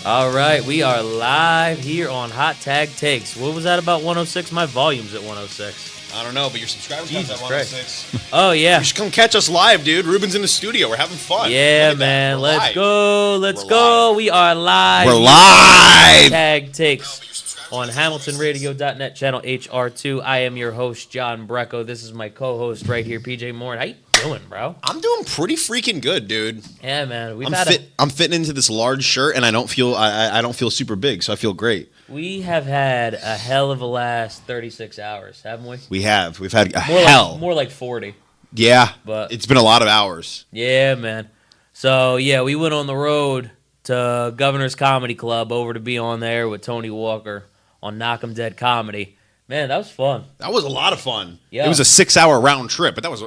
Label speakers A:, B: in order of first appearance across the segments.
A: All right, we are live here on Hot Tag Takes. What was that about 106? My volume's at 106.
B: I don't know, but your subscribers got that 106.
A: Oh, yeah.
B: You should come catch us live, dude. Ruben's in the studio. We're having fun.
A: Yeah, man. Let's go. Let's go.
B: Live.
A: We are live.
B: We're live.
A: Tag Takes on HamiltonRadio.net, channel HR2. I am your host, John BRECKO. This is my co-host right here, PJ Morin. How you doing, bro?
B: I'm doing pretty freaking good, dude.
A: Yeah, man.
B: I'm fitting into this large shirt, and I don't feel super big, so I feel great.
A: We have had a hell of a last 36 hours, haven't we?
B: We have. We've had
A: more like 40.
B: Yeah,
A: but
B: it's been a lot of hours.
A: Yeah, man. So, yeah, we went on the road to Governor's Comedy Club over to be on there with Tony Walker on Knock 'em Dead Comedy. Man, that was fun.
B: That was a lot of fun.
A: Yeah.
B: It was a 6-hour round trip, but that was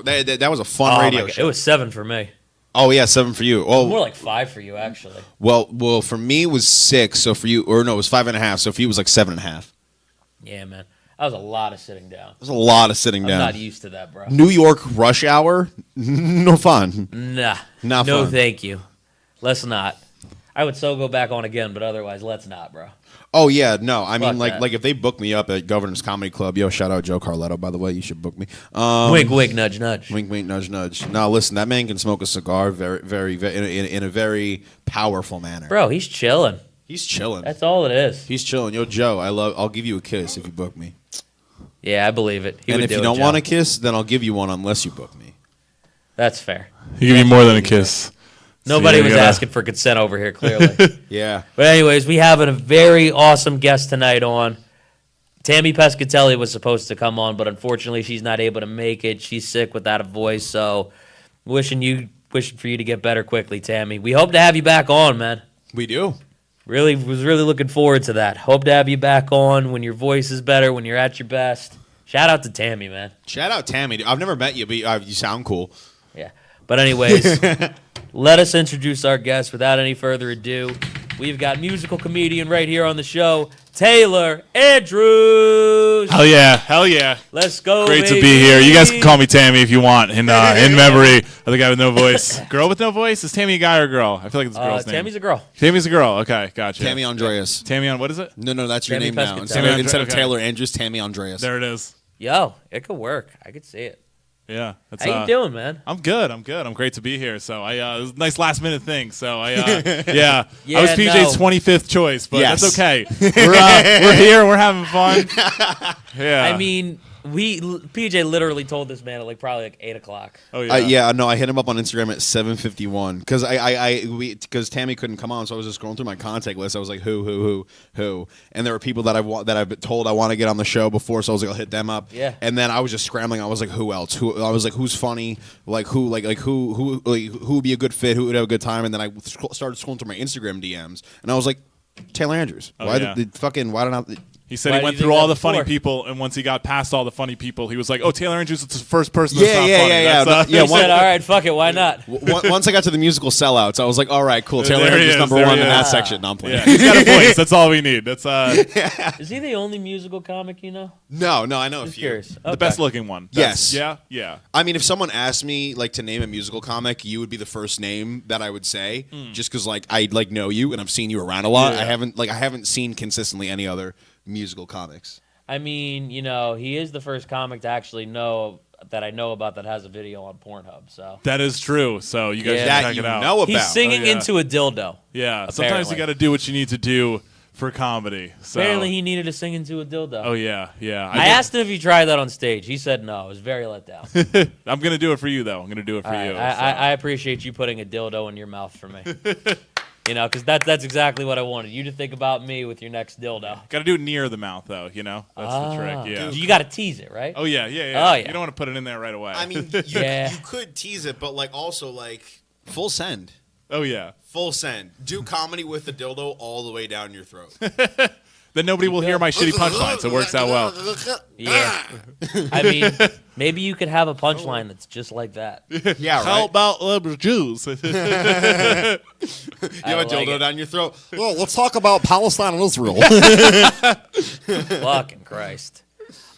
B: a fun radio show.
A: It was 7 for me.
B: Oh yeah, 7 for you. Oh,
A: more like 5 for you, actually.
B: Well, for me it was 6. So for you, or no, it was 5.5. So for you, it was like 7.5.
A: Yeah, man, that was a lot of sitting down.
B: It was a lot of sitting down.
A: I'm not used to that, bro.
B: New York rush hour, no fun.
A: Nah,
B: not
A: no,
B: fun.
A: Thank you. Let's not. I would so go back on again, but otherwise, let's not, bro.
B: Oh yeah, no. I mean,
A: Fuck that.
B: like if they book me up at Governor's Comedy Club, yo, shout out Joe Carletto. By the way, you should book me.
A: Wink, wink, nudge, nudge.
B: Wink, wink, nudge, nudge. No, listen, that man can smoke a cigar in a very powerful manner.
A: Bro, he's chilling.
B: He's chilling.
A: That's all it is.
B: He's chilling. Yo, Joe, I'll give you a kiss if you book me.
A: Yeah, I believe it.
B: And if you don't want a kiss, then I'll give you one unless you book me.
A: That's fair.
C: You give me more than a kiss.
A: Nobody was asking for consent over here, clearly.
B: Yeah.
A: But anyways, we have a very awesome guest tonight on. Tammy Pescatelli was supposed to come on, but unfortunately she's not able to make it. She's sick without a voice, so wishing for you to get better quickly, Tammy. We hope to have you back on, man.
B: We do.
A: Was really looking forward to that. Hope to have you back on when your voice is better, when you're at your best. Shout out to Tammy, man.
B: Shout out Tammy. I've never met you, but you sound cool.
A: Yeah. But anyways, let us introduce our guest without any further ado. We've got musical comedian right here on the show, Taylor Andrews.
C: Hell yeah, hell yeah.
A: Let's go,
C: Great
A: baby.
C: to be here. You guys can call me Tammy if you want, in memory of the guy with no voice. Girl with no voice? Is Tammy a guy or a girl? I feel like it's a girl's name.
A: Tammy's a girl.
C: Tammy's a girl. Okay, gotcha.
B: Tammy Andreas.
C: Tammy on, what is it?
B: No, that's your
A: Tammy
B: name now.
A: Pescatelli.
B: Instead of
C: Okay.
B: Taylor Andrews, Tammy Andreas.
C: There it is.
A: Yo, it could work. I could see it.
C: Yeah. That's,
A: How you doing, man?
C: I'm good. I'm great to be here. So it was a nice last minute thing. So yeah.
A: Yeah,
C: I was PJ's
A: no.
C: 25th choice, but
B: Yes.
C: that's okay. We're here. We're having fun. Yeah.
A: I mean, PJ literally told this man at probably 8 o'clock.
C: Oh yeah.
B: Yeah, no, I hit him up on Instagram at 7:51 because Tammy couldn't come on, so I was just scrolling through my contact list. I was like, who, and there were people that I've been told I want to get on the show before, so I was like, I'll hit them up.
A: Yeah.
B: And then I was just scrambling. I was like, who else? I was like, who's funny? Who would be a good fit? Who would have a good time? And then I started scrolling through my Instagram DMs, and I was like, Taylor Andrews.
C: Oh,
B: Why
C: yeah.
B: why don't I?
C: He said
A: Why
C: he
A: do
C: went
A: you think
C: through all
A: that
C: the funny
A: before?
C: people, and once he got past all the funny people, he was like, "Oh, Taylor Andrews is the first person that's not funny."
B: Yeah.
C: That's,
B: Yeah,
A: He said, all right, fuck it, why not?
B: Once I got to the musical sellouts, I was like, all right, cool. Taylor
C: There he
B: Andrews
C: is,
B: number
C: there
B: one
C: he
B: in
C: is.
B: that section. No, I'm playing.
C: Yeah, he's got a voice. That's all we need. That's
A: Is he the only musical comic you know?
B: No, I know a
A: Just
B: few.
A: curious.
C: the best looking one.
B: Yes.
C: Yeah.
B: I mean, if someone asked me to name a musical comic, you would be the first name that I would say, just because I know you and I've seen you around a lot.
C: Yeah.
B: I haven't seen consistently any other musical comics.
A: I mean, he is the first comic to actually know that I know about that has a video on Pornhub. So
C: That is true. So you guys
A: Yeah.
C: should
B: That
C: check
B: you
C: it out.
B: know about.
A: he's singing
C: Oh, yeah.
A: into a dildo.
C: Yeah. Sometimes
A: apparently.
C: you got to do what you need to do for comedy. So.
A: Apparently, he needed to sing into a dildo.
C: Oh yeah.
A: I asked him if he tried that on stage. He said no. I was very let down.
C: I'm gonna do it for you though. I'm gonna do it for
A: All right,
C: you.
A: I appreciate you putting a dildo in your mouth for me. Because that's exactly what I wanted. You to think about me with your next dildo.
C: Got to do it near the mouth though. That's the trick. Yeah.
A: You got to tease it, right?
C: Oh yeah.
A: Oh,
C: You
A: yeah.
C: don't want to put it in there right away.
B: I mean,
A: Yeah.
B: you could tease it, but also full send.
C: oh yeah.
B: Full send. Do comedy with the dildo all the way down your throat.
C: Then nobody will hear my shitty punchlines. It works out well.
A: Yeah. I mean, maybe you could have a punchline that's just like that.
B: Yeah,
C: How
B: right.
C: about liberal Jews?
B: You have
A: I
B: a
A: like
B: dildo
A: it.
B: down your throat. Well, let's talk about Palestine and Israel.
A: Fucking Christ.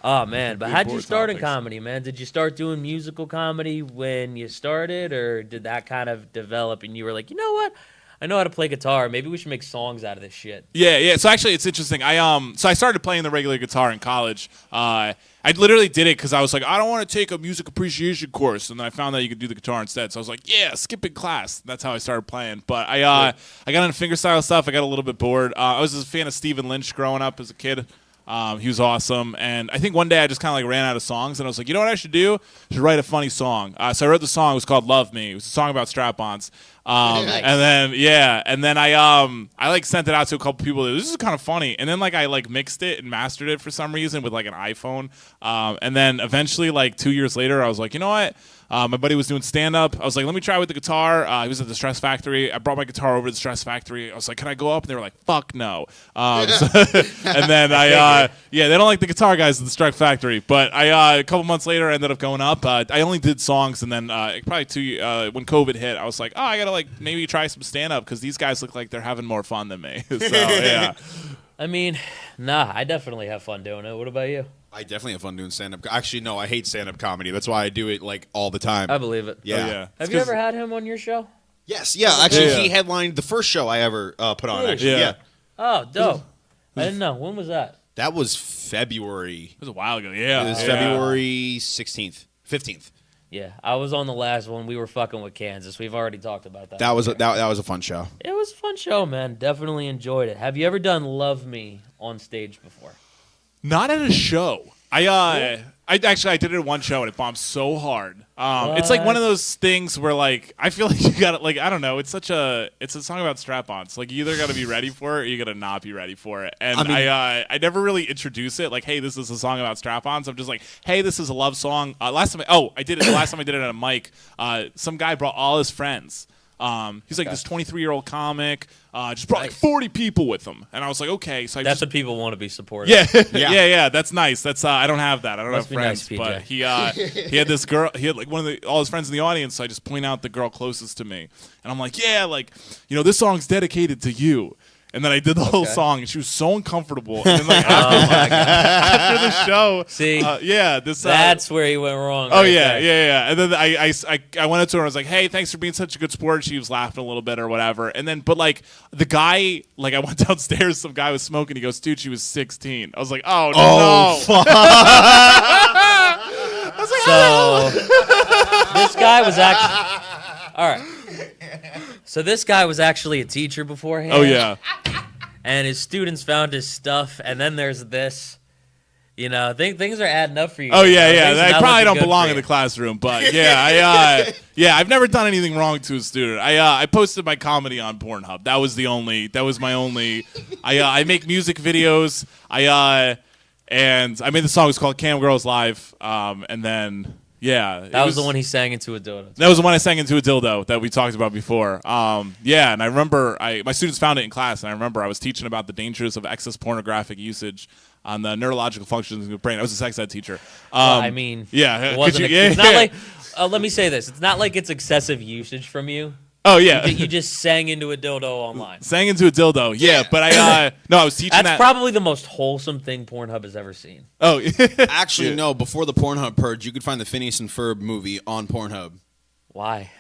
A: Oh, man. But how'd you
C: board
A: start in
C: topics.
A: comedy, man? Did you start doing musical comedy when you started, or did that kind of develop and you were like, you know what? I know how to play guitar. Maybe we should make songs out of this shit.
C: Yeah. So actually, it's interesting. So I started playing the regular guitar in college. I literally did it because I was like, I don't want to take a music appreciation course, and then I found out you could do the guitar instead. So I was like, yeah, skipping class. That's how I started playing. But I got into fingerstyle stuff. I got a little bit bored. I was a fan of Stephen Lynch growing up as a kid. He was awesome, and I think one day I just kind of like ran out of songs, and I was like, you know what I should do? I should write a funny song. So I wrote the song. It was called "Love Me." It was a song about strap-ons.
A: Nice.
C: And then I like sent it out to a couple people. This is kind of funny, and then like I like mixed it and mastered it for some reason with like an iPhone. And then eventually, like 2 years later, I was like, you know what? My buddy was doing stand-up. I was like, let me try with the guitar. He was at the Stress Factory. I brought my guitar over to the Stress Factory. I was like, can I go up? And they were like, fuck no. And then they don't like the guitar guys at the Stress Factory. But a couple months later, I ended up going up. I only did songs, and then probably when COVID hit, I was like, oh, I got to like maybe try some stand-up because these guys look like they're having more fun than me. So, yeah.
A: I mean, nah, I definitely have fun doing it. What about you?
B: I definitely have fun doing stand-up. Actually, no, I hate stand-up comedy. That's why I do it like all the time.
A: I believe it.
B: Yeah.
C: Oh, yeah.
A: Have you ever had him on your show?
B: Yes. Yeah. Actually,
C: Yeah.
B: he headlined the first show I ever put on.
A: Really?
B: Actually,
C: Yeah.
B: yeah.
A: Oh, dope. I didn't know. When was that?
B: That was February.
C: It was a while ago. Yeah.
B: It was
C: Yeah.
B: February 16th, 15th.
A: Yeah, I was on the last one. We were fucking with Kansas. We've already talked about that.
B: That was a fun show.
A: It was a fun show, man. Definitely enjoyed it. Have you ever done "Love Me" on stage before?
C: Not at a show. I did it at one show and it bombed so hard. It's like one of those things where like I feel like you gotta like I don't know. It's a song about strap-ons. Like you either gotta be ready for it or you gotta not be ready for it. And I never really introduce it like, hey, this is a song about strap-ons. I'm just like, hey, this is a love song. Last time I did it. The last time I did it at a mic, some guy brought all his friends. He's like this 23-year-old comic. Just brought like 40 people with him, and I was like, okay. So
A: That's what people want to be supported.
C: yeah, yeah. That's nice. That's I don't have that. I don't
A: Must
C: have
A: be
C: friends.
A: nice,
C: But
A: PJ.
C: he had this girl. He had like all his friends in the audience. So I just point out the girl closest to me, and I'm like, yeah, like this song's dedicated to you. And then I did the whole song, and she was so uncomfortable. And then, like, after the show,
A: See,
C: this
A: that's where he went wrong.
C: Oh
A: right
C: yeah,
A: there.
C: yeah. And then I went up to her and I was like, "Hey, thanks for being such a good sport." She was laughing a little bit or whatever. And then, but like the guy, like I went downstairs, some guy was smoking. He goes, "Dude, she was 16." I was like, "Oh no!"
B: fuck.
A: So this guy was actually all right. So this guy was actually a teacher beforehand.
C: Oh yeah.
A: And his students found his stuff, and then there's this. Things are adding up for you.
C: Oh yeah, yeah.
A: Things are
C: I
A: not
C: probably
A: looking
C: don't
A: good
C: belong
A: for
C: in the
A: you.
C: classroom, but yeah, I've never done anything wrong to a student. I posted my comedy on Pornhub. That was my only. I make music videos. And I made the song. It was called "Cam Girls Live," and then. Yeah,
A: That was the one he sang into a dildo.
C: That was the one I sang into a dildo that we talked about before. Yeah, and I remember my students found it in class, and I remember I was teaching about the dangers of excess pornographic usage on the neurological functions of the brain. I was a sex ed teacher.
A: I mean,
C: yeah,
A: it wasn't
C: yeah,
A: it's not like. Let me say this: it's not like it's excessive usage from you.
C: Oh yeah,
A: You just sang into a dildo online.
C: sang into a dildo. Yeah, but I was teaching
A: That's
C: that.
A: probably the most wholesome thing Pornhub has ever seen.
C: Oh,
B: Actually, no. Before the Pornhub purge, you could find the Phineas and Ferb movie on Pornhub.
A: Why?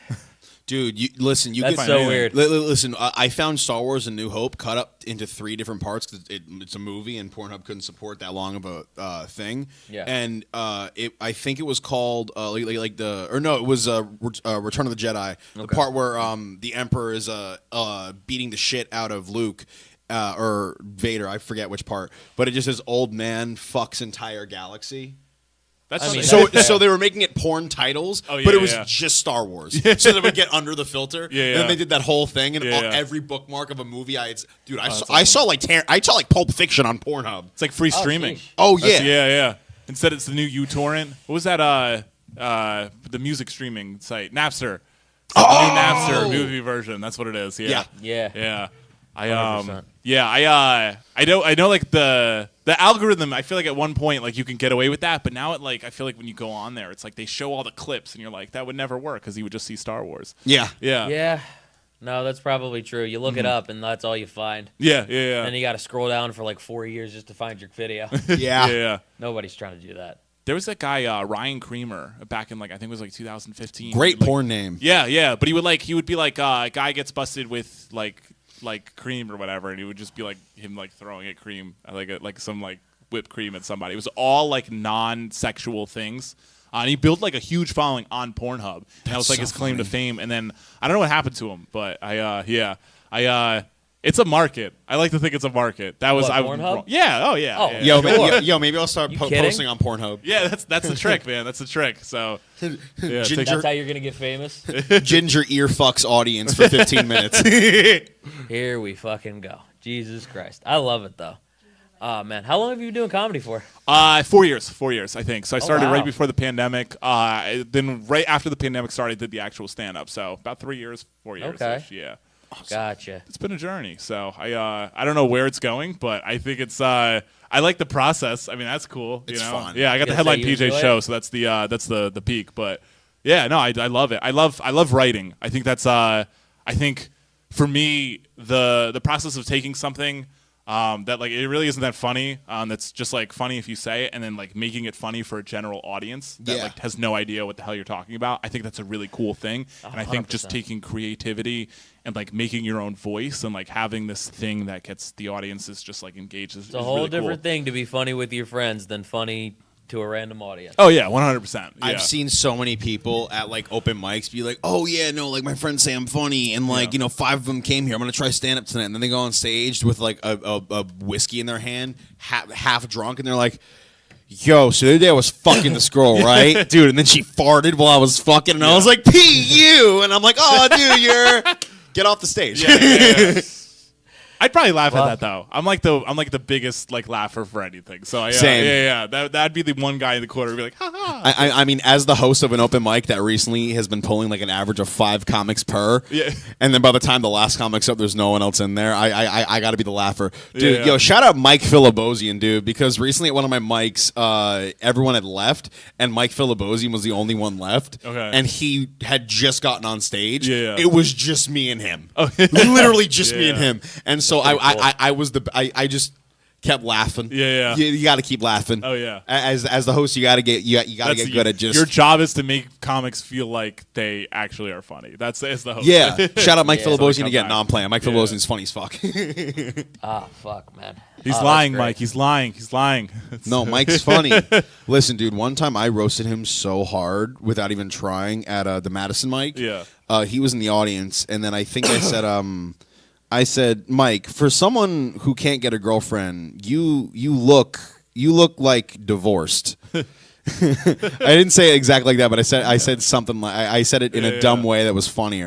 B: Dude, listen. You
A: That's
B: could,
A: so weird.
B: Listen, I found Star Wars: A New Hope cut up into 3 different parts because it's a movie, and Pornhub couldn't support that long of a thing.
A: Yeah.
B: And I think it was called it was Return of the Jedi, the part where the Emperor is beating the shit out of Luke. Or Vader, I forget which part, but it just says "old man fucks entire galaxy."
C: that's
A: I mean,
B: So they were making it porn titles,
C: Oh, yeah,
B: but it was
C: yeah.
B: just Star Wars. So they would get under the filter.
C: Yeah,
B: And
C: yeah.
B: then they did that whole thing, and
C: Yeah, yeah.
B: every bookmark of a movie I
C: that's
B: saw like Pulp Fiction on Pornhub.
C: it's like free streaming.
A: sheesh.
B: Oh
C: That's-
B: yeah.
C: yeah. Instead, it's the new uTorrent. What was that? The music streaming site, Napster. It's like the new Napster movie version. That's what it is. Yeah.
A: Yeah.
C: Yeah.
A: 100%.
C: I know like the algorithm, I feel like at one point like you can get away with that, but now I feel like when you go on there, it's like they show all the clips and you're like, that would never work because you would just see Star Wars.
B: Yeah.
C: Yeah.
A: Yeah. No, that's probably true. You look it up, and that's all you find.
C: Yeah, yeah,
A: Then you got to scroll down for like 4 years just to find your video.
B: Yeah.
C: yeah.
A: Nobody's trying to do that.
C: there was that guy Ryan Creamer back in like I think it was like 2015.
B: Great
C: Like,
B: porn name.
C: yeah, but he would be like a guy gets busted with like cream or whatever, and he would just be like him like throwing at cream like some like whipped cream at somebody. It was all like non-sexual things. And he built like a huge following on Pornhub, and that was like
B: so
C: his claim to
B: funny.
C: fame. And then I don't know what happened to him, but it's a market. I like to think it's a market. That was
A: What,
C: I
A: Pornhub?
C: Yeah. Oh yeah.
A: Oh,
C: yeah.
B: Maybe I'll start
A: You kidding?
B: posting on Pornhub.
C: Yeah, that's the trick, man. That's the trick. So yeah,
B: Ginger-
A: That's how you're gonna get famous.
B: Ginger ear fucks audience for 15 minutes.
A: Here we fucking go. Jesus Christ, I love it though. Oh man, how long have you been doing comedy for?
C: 4 years, I think. So I started
A: wow.
C: right before the pandemic. Then right after the pandemic started, I did the actual stand up. So about 3 years, 4 years.
A: Okay.
C: Yeah.
A: Gotcha.
C: It's been a journey. So I don't know where it's going, but I think it's I like the process. I mean, that's cool.
B: It's
C: you know?
B: fun.
C: Yeah, I got the
A: Yeah, so
C: headline
A: you
C: PJ
A: enjoy
C: show,
A: it?
C: so that's the peak. But yeah, no, I love it. I love writing. I think that's I think for me the process of taking something that like it really isn't that funny. That's just like funny if you say it, and then like making it funny for a general audience that
B: Yeah.
C: like has no idea what the hell you're talking about. I think that's a really cool thing, and I think just
A: 100%.
C: taking creativity and like making your own voice and like having this thing that gets the audiences just like engaged is
A: It's a whole
C: really
A: different
C: cool.
A: thing to be funny with your friends than funny to a random audience.
C: Oh yeah, 100%. Yeah.
B: I've seen so many people at like open mics be like, "Oh yeah, no, like my friends say I'm funny," and like
C: Yeah.
B: 5 of them came here. I'm gonna try stand up tonight, and then they go on stage with like a whiskey in their hand, half drunk, and they're like, "Yo, so the other day I was fucking this girl, right, dude?" And then she farted while I was fucking, and I was like, "P.U." And I'm like, "Oh, dude, you're get off the stage."
C: Yeah. I'd probably laugh
A: Well-
C: at that though. I'm like the biggest like laugher for anything. So
B: Same.
C: yeah. That'd be the one guy in the corner who'd be like, ha ha.
B: I mean, as the host of an open mic that recently has been pulling like an average of 5 comics per,
C: Yeah.
B: and then by the time the last comic's up, there's no one else in there. I got to be the laugher, dude.
C: Yeah.
B: Yo, shout out Mike Filibosian, dude, because recently at one of my mics, everyone had left, and Mike Filibosian was the only one left,
C: Okay.
B: and he had just gotten on stage.
C: Yeah.
B: It was just me and him, literally just me and
C: Yeah.
B: him, and so I just kept laughing.
C: Yeah.
B: You got to keep laughing.
C: Oh, yeah.
B: As the host, you got to get you got to
C: That's
B: get good at just
C: your job is to make comics feel like they actually are funny. That's as the host.
B: Yeah. Shout out Mike
A: Yeah.
B: Filibosian
C: Come
B: again.
C: back.
B: No, I'm playing. Mike
C: Yeah.
B: Filibosian's funny as fuck.
A: Ah, fuck, man.
C: He's
A: Oh,
C: lying,
A: that's great.
C: Mike. He's lying. He's lying.
B: No, Mike's funny. Listen, dude, one time I roasted him so hard without even trying at the Madison mic.
C: Yeah.
B: He was in the audience, and then I think I said, Mike, for someone who can't get a girlfriend, you look like divorced. I didn't say it exactly like that, but I said something like I said it in a dumb way that was funnier.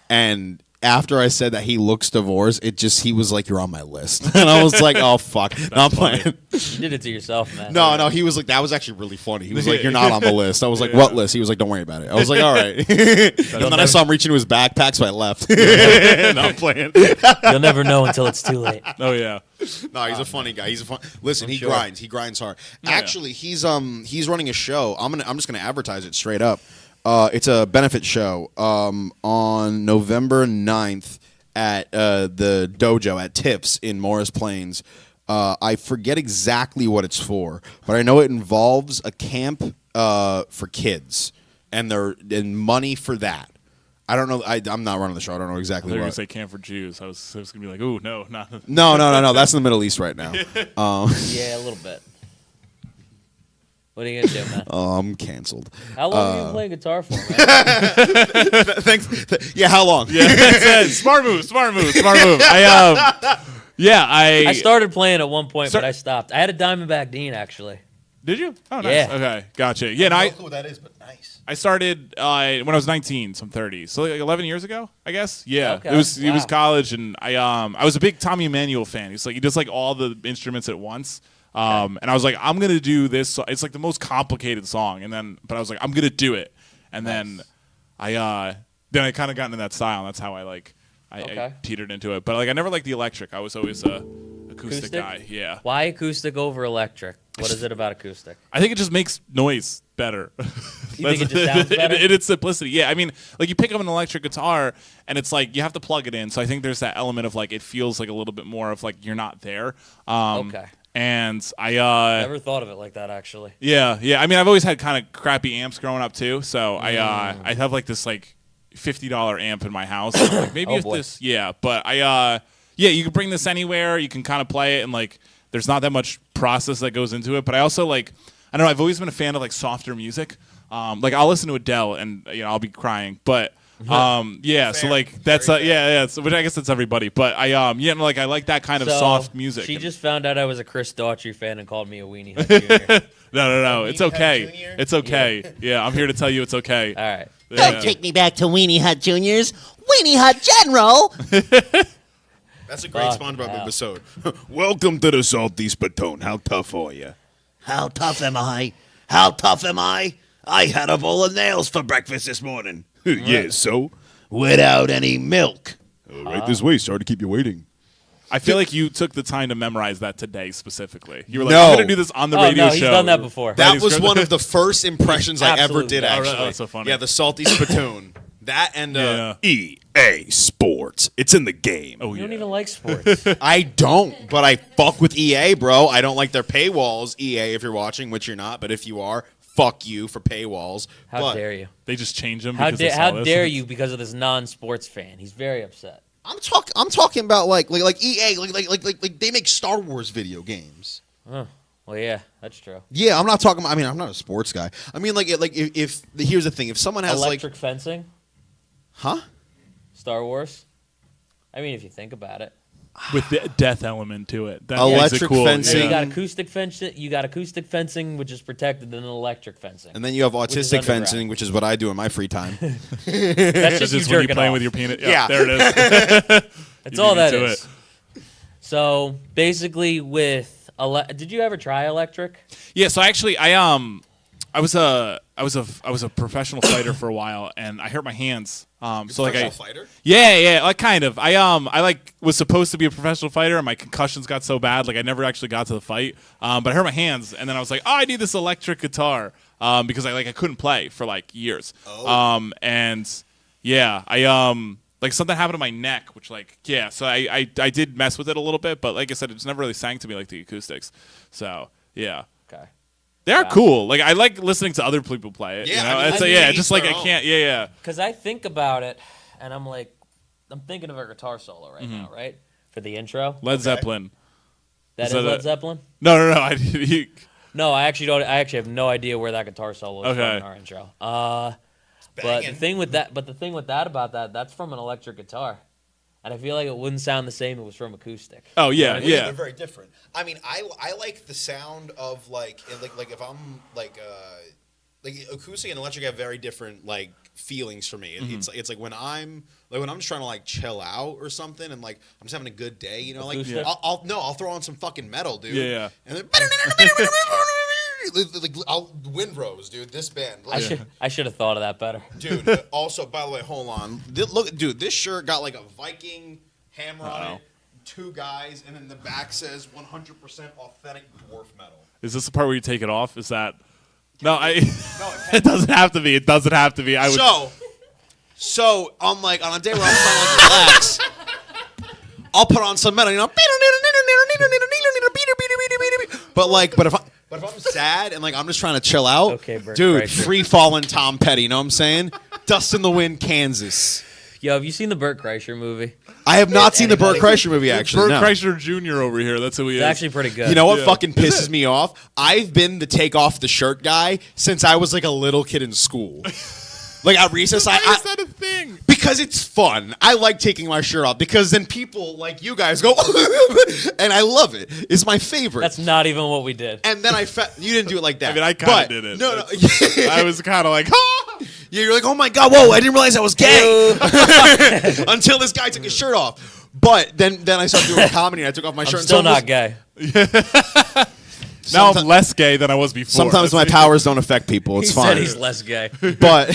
B: And after I said that he looks divorced, he was like, "You're on my list," and I was like, "Oh fuck, no, I'm playing."
A: You did it to yourself, man.
B: No, he was like, "That was actually really funny." He was like, "You're not on the list." I was like, "What list?" He was like, "Don't worry about it." I was like, "All right." And then I saw him reach into his backpack, so I left.
C: No, I'm playing.
A: You'll never know until it's too late.
C: Oh yeah.
B: No, he's a funny guy. He's a fun. Listen, he
A: sure.
B: grinds. He grinds hard. Actually, he's running a show. I'm just gonna advertise it straight up. It's a benefit show on November 9th at the dojo at Tips in Morris Plains. I forget exactly what it's for, but I know it involves a camp for kids and money for that. I don't know. I'm not running the show. I don't know exactly
C: They're gonna
B: what.
C: say camp for Jews. I was gonna be like, ooh, no, not.
B: No. That's in the Middle East right now.
A: Yeah, a little bit. What are you gonna do, man?
B: I'm canceled.
A: How long have you been playing guitar for, man?
B: Thanks. Yeah, how long?
C: Yeah, that's it. Smart move. I
A: started playing at one point,
C: Start-
A: but I stopped. I had a Diamondback Dean, actually.
C: Did you? Oh, nice.
A: Yeah.
C: Okay, gotcha. Yeah, and I
B: who that is, but nice.
C: I started when I was 19, so I'm 30. So like 11 years ago, I guess. Yeah.
A: Okay.
C: It was
A: Wow.
C: college, and I was a big Tommy Emmanuel fan. He's like he does like all the instruments at once. And I was like, I'm gonna do this. It's like the most complicated song, but I was like, I'm gonna do it. And then I kind of got into that style. And that's how I
A: Okay.
C: teetered into it. But like I never liked the electric. I was always a acoustic guy. Yeah.
A: Why acoustic over electric? What is it about acoustic?
C: I think it just makes noise better.
A: You think it just sounds better?
C: in its simplicity. Yeah, I mean, like you pick up an electric guitar and it's like you have to plug it in. So I think there's that element of like it feels like a little bit more of like you're not there.
A: Okay.
C: And I
A: Never thought of it like that, actually.
C: yeah. I mean, I've always had kind of crappy amps growing up too. So I have like this like $50 amp in my house. Like, maybe
A: Oh,
C: if
A: boy.
C: this, but you can bring this anywhere. You can kind of play it, and like there's not that much process that goes into it. But I also like, I don't know, I've always been a fan of like softer music. Like I'll listen to Adele and I'll be crying, but so like that's so, which I guess that's everybody, but I like I like that kind of
A: So,
C: soft music.
A: She
C: And-
A: just found out I was a Chris Daughtry fan and called me a Weenie Hut Jr.
C: no, it's
D: Weenie Hut
C: okay.
D: Jr.?
C: It's okay. Yeah, I'm here to tell you it's okay.
A: All right.
C: Yeah.
D: Don't take me back to Weenie Hut Juniors. Weenie Hut General.
B: That's a great
A: Fuck
B: SpongeBob
A: hell.
B: episode. Welcome to the Salty Spittoon. How tough are you?
D: How tough am I? How tough am I? I had a bowl of nails for breakfast this morning.
B: Yes, so?
D: Without any milk.
B: Right this way. Sorry to keep you waiting.
C: I feel like you took the time to memorize that today specifically. You were like,
B: No.
C: I'm going to do this on the
A: Oh,
C: radio
A: no,
C: show.
A: he's done that before.
B: That
C: Right,
B: was
C: he's
B: one
C: good.
B: of the first impressions I ever
A: Absolutely.
B: did,
A: Oh,
C: right.
B: actually.
C: Oh, that's so funny.
B: Yeah, the Salty Spittoon. That and
C: Yeah.
B: EA Sports. It's in the game.
C: Oh,
A: You don't
C: yeah.
A: even like sports.
B: I don't, but I fuck with EA, bro. I don't like their paywalls, EA, if you're watching, which you're not. But if you are, fuck you for paywalls.
A: How
B: But
A: dare you?
C: They just changed them.
A: How,
C: because they saw this.
A: dare you because of this non-sports fan? He's very upset.
B: I'm talking about like EA, like they make Star Wars video games.
A: Oh, well, yeah, that's true.
B: Yeah, I'm not talking about. I mean, I'm not a sports guy. I mean, like if here's the thing: if someone has
A: Electric fencing,
B: huh?
A: Star Wars. I mean, if you think about it.
C: With the death element to it. That
B: Electric
C: makes it cool.
B: fencing.
A: You
C: Yeah.
A: got acoustic fencing. You got acoustic fencing, which is protected, and then electric fencing.
B: And then you have
A: is
B: autistic
A: underground.
B: fencing, which is what I do in my free time.
A: That's
C: That's
A: just you
C: just when you
A: jerking
C: playing
A: off.
C: with your peanut.
B: Yeah.
C: There it is.
A: That's
C: You
A: all
C: beat
A: that
C: me to
A: is. So basically, with did you ever try electric?
C: Yeah, so actually, I was a professional fighter for a while, and I hurt my hands. So like
B: fighter.
C: yeah, like kind of. I like was supposed to be a professional fighter, and my concussions got so bad, like I never actually got to the fight. But I hurt my hands, and then I was like, oh, I need this electric guitar because I couldn't play for like years.
B: Oh.
C: And yeah, I like something happened to my neck, which like yeah, so I did mess with it a little bit, but like I said, it's never really sang to me like the acoustics. So yeah.
A: Okay.
C: They are cool. Like I like listening to other people play it.
B: Yeah,
C: you know?
B: I mean,
C: It's
B: I
C: like,
B: mean,
C: yeah,
B: each
C: just like
B: their
C: I
B: own.
C: can't. Yeah.
A: Because I think about it, and I'm like, I'm thinking of a guitar solo right
C: Mm-hmm.
A: now, right? For the intro.
C: Led Zeppelin.
A: That
C: is
A: is
C: that
A: Led
C: a-
A: Zeppelin?
C: No.
A: No, I actually don't. I actually have no idea where that guitar solo is
C: Okay.
A: from in our intro. But the thing with that, about that, that's from an electric guitar, and I feel like it wouldn't sound the same if it was from acoustic.
C: Oh yeah,
B: They're
C: yeah.
B: very different. I mean, I like the sound of like if I'm like acoustic and electric have very different like feelings for me. It's like when I'm just trying to like chill out or something and like I'm just having a good day, you know, like
A: Acoustic?
B: I'll throw on some fucking metal, dude.
C: Yeah.
B: And then like Windrose, dude. This band, like,
A: I should have thought of that better.
B: dude. Also, by the way, hold on. Look, dude. This shirt got like a Viking hammer on it, two guys, and then the back says 100% authentic dwarf metal.
C: Is this the part where you take it off? Is that? No, it doesn't have to be. It doesn't have to be. I would.
B: So I'm like on a day where I'm trying to like relax, I'll put on some metal, you know. But if I'm sad and like I'm just trying to chill out,
A: Okay, Bert
B: dude,
A: Kreischer.
B: free falling Tom Petty, you know what I'm saying? Dust in the Wind, Kansas.
A: Yo, have you seen the Burt Kreischer movie?
B: I have not seen the Burt
A: Anybody?
B: Kreischer movie actually.
C: Bert
B: no.
C: Kreischer Jr. over here. That's who he is.
A: It's actually pretty good.
B: You know what
C: Yeah.
B: fucking pisses me off? I've been the take off the shirt guy since I was like a little kid in school. Like at recess,
C: Why is that a thing?
B: because it's fun. I like taking my shirt off because then people like you guys go, and I love it. It's my favorite.
A: That's not even what we did.
B: And then you didn't do it like that.
C: I mean, I kinda
B: But-
C: did it.
B: No, no.
C: I was kind of like, ah!
B: Yeah, you're like, oh my god, whoa! I didn't realize I was gay until this guy took his shirt off. But then I started doing comedy and I took off my shirt.
A: I'm
B: and
A: still
B: someone
A: not gay.
C: Now I'm
B: Someti-
C: less gay than I was before.
B: Sometimes my powers don't affect people. It's
A: He
B: fine.
A: said he's less gay.
B: but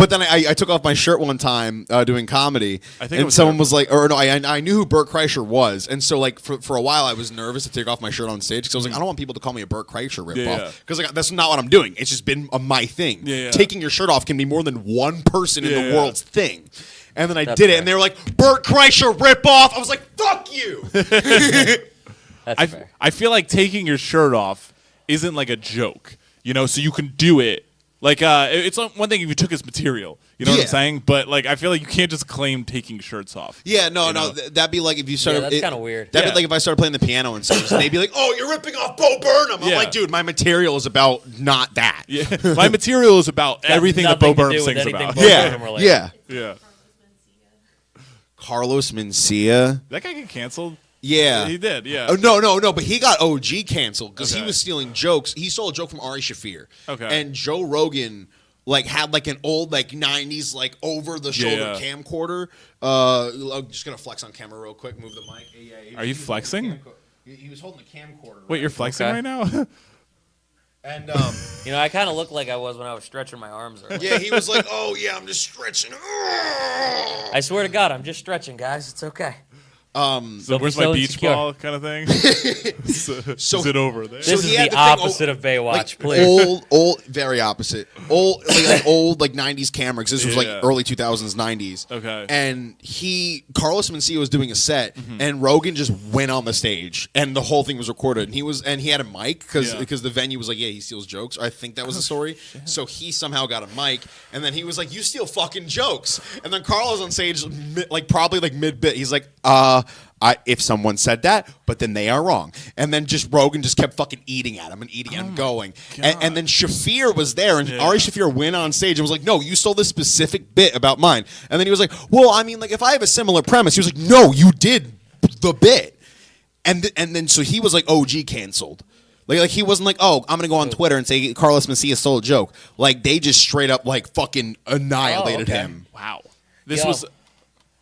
B: then I took off my shirt one time doing comedy,
C: I think it
B: and
C: was
B: someone
C: her.
B: was like, or no, I knew who Bert Kreischer was, and so like for a while I was nervous to take off my shirt on stage because I was like, I don't want people to call me a Bert Kreischer ripoff
C: Yeah.
B: because like that's not what I'm doing. It's just been my thing.
C: Yeah.
B: Taking your shirt off can be more than one person in the
C: Yeah.
B: world's thing. And then I
A: That's
B: did it,
A: fair.
B: and they were like, Bert Kreischer ripoff. I was like, fuck you.
A: That's That's fair.
C: I feel like taking your shirt off isn't like a joke, you know, so you can do it. Like, it's one thing if you took his material, you know what I'm saying? But, like, I feel like you can't just claim taking shirts off.
B: Yeah, no, that'd be like if you started.
A: Yeah, that's kind of weird.
B: That'd be like if I started playing the piano and stuff. They'd be like, "Oh, you're ripping off Bo Burnham." I'm like, dude, my material is about not that.
C: Yeah, my material is about everything that Bo Burnham sings about.
B: Yeah. Carlos Mencia.
C: That guy get canceled.
B: Yeah,
C: he did. Yeah.
B: Oh, no, but he got OG canceled because he was stealing jokes. He stole a joke from Ari Shaffir.
C: Okay.
B: And Joe Rogan had like an old like 90s like over the shoulder camcorder. I'm just gonna flex on camera real quick. Move the mic. Yeah,
C: Are you flexing?
B: He was holding the camcorder.
C: Wait, you're flexing right now?
B: And
A: You know, I kind of look like I was when I was stretching my arms earlier.
B: yeah, he was like, "Oh yeah, I'm just stretching."
A: I swear to God, I'm just stretching, guys. It's okay.
C: So where's my beach ball kind of thing? Is it over there?
A: This is the opposite of Baywatch, please.
B: Old, very opposite. Old, like 90s camera, because this was like early 2000s, 90s.
C: Okay.
B: And Carlos Mencia was doing a set, and Rogan just went on the stage, and the whole thing was recorded. And he had a mic, because the venue was like, yeah, he steals jokes. Or I think that was the story. So he somehow got a mic, and then he was like, you steal fucking jokes. And then Carlos on stage, probably mid-bit, he's like, if someone said that, but then they are wrong. And then Rogan just kept fucking eating at him and eating at him going. And then Shaffir was there, and Ari Shaffir went on stage and was like, no, you stole this specific bit about mine. And then he was like, well, I mean, like, if I have a similar premise, he was like, no, you did the bit. And then so he was like OG canceled. Like he wasn't like, oh, I'm gonna go on Twitter and say Carlos Mencia stole a joke. Like they just straight up like fucking annihilated him.
C: Wow. This was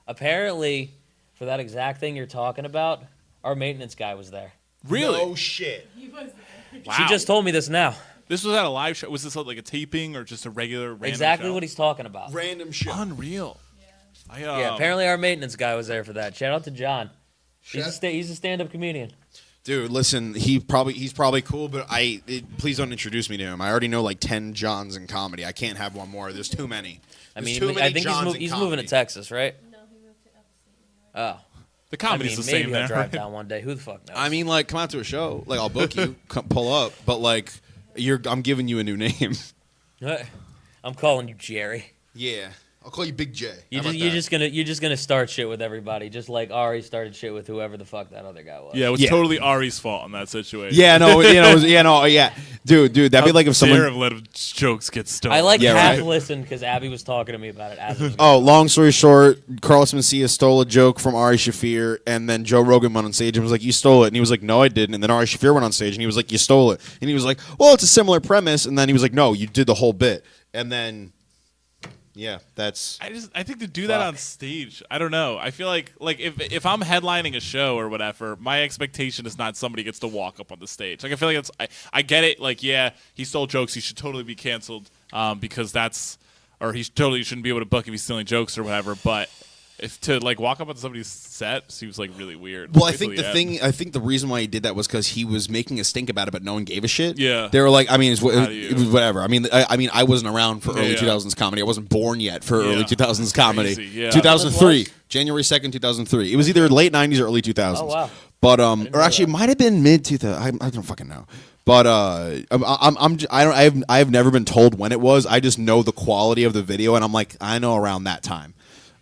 A: apparently for that exact thing you're talking about, our maintenance guy was there.
C: Really?
B: Oh shit.
E: He was there.
C: Wow.
A: She just told me this now.
C: This was at a live show. Was this like a taping or just a regular random
A: Exactly
C: show?
A: what he's talking about.
B: Random shit.
C: Unreal.
A: Yeah, apparently our maintenance guy was there for that. Shout out to John. He's a stand-up comedian.
B: Dude, listen, he's probably cool, but please don't introduce me to him. I already know like 10 Johns in comedy. I can't have one more. There's too many.
A: I mean, I think he's moving to Texas, right?
E: No, he moved to upstate.
A: Oh.
C: The comedy's the
A: maybe
C: same
A: he'll
C: there.
A: drive down one day. Who the fuck knows?
B: I mean, like, come out to a show. Like, I'll book you, pull up, but like, I'm giving you a new name.
A: I'm calling you Jerry.
B: Yeah, I'll call you Big J.
A: You're just gonna start shit with everybody, just like Ari started shit with whoever the fuck that other guy was.
C: Yeah, it was totally Ari's fault in that situation.
B: Yeah, no, dude, that'd be like if someone
C: have let jokes get stolen.
A: I like half
B: right.
A: listened because Abby was talking to me about it. As it was
B: Oh, long story short, Carlos Mencia stole a joke from Ari Shaffir, and then Joe Rogan went on stage and was like, you stole it. And he was like, no, I didn't. And then Ari Shaffir went on stage and he was like, you stole it. And he was like, well, it's a similar premise. And then he was like, no, you did the whole bit. And then, yeah, that's...
C: I think to do that on stage, I don't know. I feel like if I'm headlining a show or whatever, my expectation is not somebody gets to walk up on the stage. Like I feel like I get it. Like yeah, he stole jokes. He should totally be canceled because he totally shouldn't be able to book if he's stealing jokes or whatever. But if to like walk up on somebody's set seems like really weird.
B: Well, I think the reason why he did that was because he was making a stink about it, but no one gave a shit.
C: Yeah,
B: they were like, I mean, it was whatever. I mean, I wasn't around for early 2000s comedy. I wasn't born yet for early 2000s comedy.
C: Crazy, yeah.
B: 2003, January 2nd, 2003. It was either late 90s or early 2000s.
A: Oh wow.
B: But or actually, it might have been mid 2000. I don't fucking know. But I've never been told when it was. I just know the quality of the video, and I'm like, I know around that time.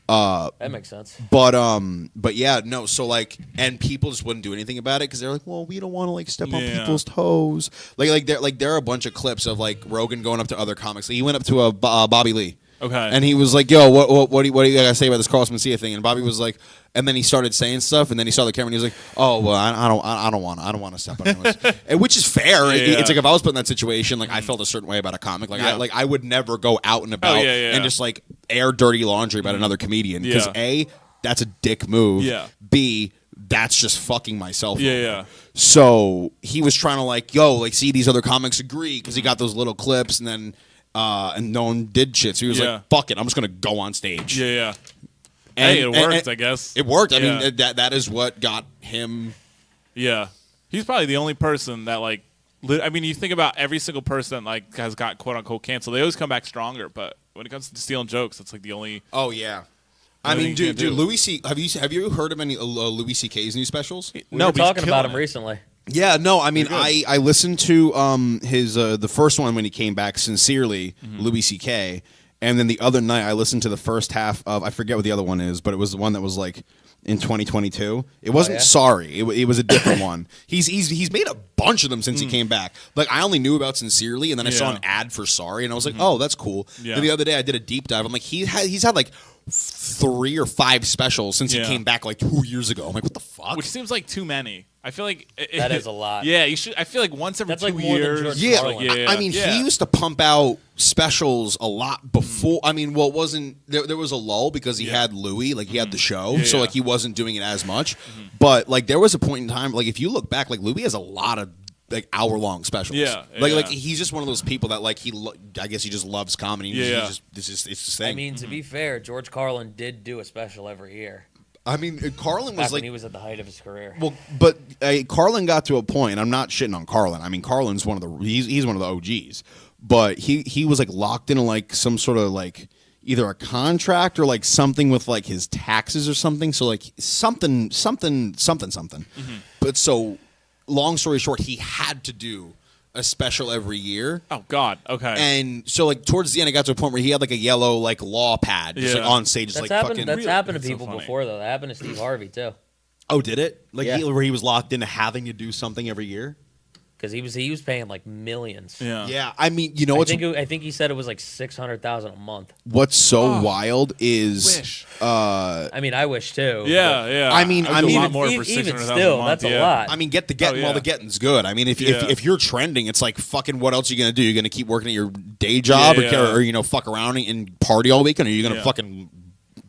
A: That makes sense.
B: But yeah, no. So like, and people just wouldn't do anything about it because they're like, well, we don't want to like step on people's toes. Like there are a bunch of clips of like Rogan going up to other comics. Like, he went up to a Bobby Lee.
C: Okay.
B: And he was like, yo, what do you gotta say about this Carlos Mencia thing? And Bobby was like, and then he started saying stuff, and then he saw the camera, and he was like, oh well, I don't want to step on anyone. And which is fair.
C: Yeah.
B: It's like if I was put in that situation, like I felt a certain way about a comic. Like I would never go out and about and just like air dirty laundry about another comedian because A, that's a dick move.
C: Yeah.
B: B, that's just fucking myself.
C: Yeah.
B: So he was trying to like, yo, like see these other comics agree because he got those little clips, and then. And no one did shit, so he was like, fuck it, I'm just going to go on stage.
C: Yeah.
B: And,
C: hey, it worked, I guess.
B: It worked. I mean, that is what got him...
C: Yeah. He's probably the only person that, like... I mean, you think about every single person that, like, has got quote-unquote canceled. They always come back stronger, but when it comes to stealing jokes, it's, like, the only...
B: Oh, yeah. I mean,
C: you can't
B: dude,
C: do.
B: Louis C. Have you heard of any Louis C.K.'s new specials?
A: No,
C: but he's
A: talking about
C: killing
A: him
C: it.
A: recently.
B: Yeah, no, I mean,
C: You're good.
B: I listened to his the first one when he came back, Sincerely, Louis C.K., and then the other night I listened to the first half of, I forget what the other one is, but it was the one that was like in 2022. It wasn't
A: yeah?
B: Sorry, it was a different one. He's made a bunch of them since he came back. Like I only knew about Sincerely, and then I saw
C: Yeah.
B: an ad for Sorry, and I was like, oh, that's cool.
C: Yeah.
B: Then the other day I did a deep dive. I'm like, he's had like 3 or 5 specials since
C: Yeah.
B: he came back like 2 years ago. I'm like, what the fuck?
C: Which seems like too many. I feel like
A: That is a lot.
C: Yeah, you should. I feel like once every
A: That's
C: 2
A: like more than
C: years.
A: George
B: Yeah,
A: Carlin.
B: I mean, he used to pump out specials a lot before. I mean, well, it wasn't there was a lull because he had Louis, like he had the show, so
C: Yeah.
B: like he wasn't doing it as much. But like there was a point in time, like if you look back, like Louis has a lot of like hour-long specials.
C: Yeah,
B: like
C: yeah.
B: he's just one of those people that like I guess he just loves comedy.
C: Yeah.
B: It's his thing.
A: I mean, to be fair, George Carlin did do a special every year.
B: Carlin
A: Back
B: was
A: when
B: like
A: he was at the height of his career.
B: well, but Carlin got to a point. I'm not shitting on Carlin. I mean, Carlin's one of the he's one of the OGs. But he was like locked into like some sort of like either a contract or like something with like his taxes or something. So like something. But so long story short, he had to do a special every year.
C: Oh God. Okay.
B: And so like towards the end, it got to a point where he had like a yellow like law pad just like
C: Yeah.
B: on stage, just
A: That's
B: like
A: happened.
B: fucking.
A: That's happened to
C: That's so
A: people
C: funny.
A: before, though. That happened to Steve Harvey too,
B: Oh, did it? Like
A: Yeah.
B: where he was locked into having to do something every year?
A: because he was paying like millions.
C: yeah.
B: Yeah, I mean, you know
A: I think he said it was like 600,000 a month.
B: what's so wild is
C: Wish.
A: I mean, I wish too.
C: Yeah. Yeah.
B: I mean,
C: I'd do a
B: even-
C: lot more for
A: even
C: 600,000
A: still,
C: a month,
A: that's a
C: yeah.
A: lot.
B: I mean, get the getting while
C: yeah.
B: the getting's good. I mean, if
C: Yeah.
B: if you're trending, it's like fucking. What else are you gonna do? You're gonna keep working at your day job,
C: Yeah.
B: or you know, fuck around and party all weekend, or are you gonna
C: Yeah.
B: fucking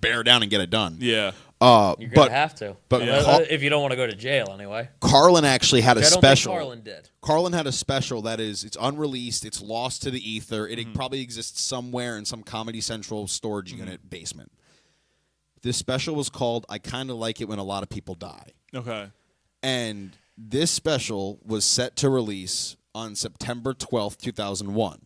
B: bear down and get it done?
C: Yeah.
A: You're gonna
B: but
A: have to,
B: but
A: if you don't want to go to jail anyway.
B: Carlin actually had a
A: Which I don't
B: special.
A: think Carlin did.
B: Carlin had a special that is it's unreleased, it's lost to the ether. It probably exists somewhere in some Comedy Central storage unit basement. This special was called I Kinda Like It When a Lot of People Die.
C: Okay.
B: And this special was set to release on September 12th, 2001.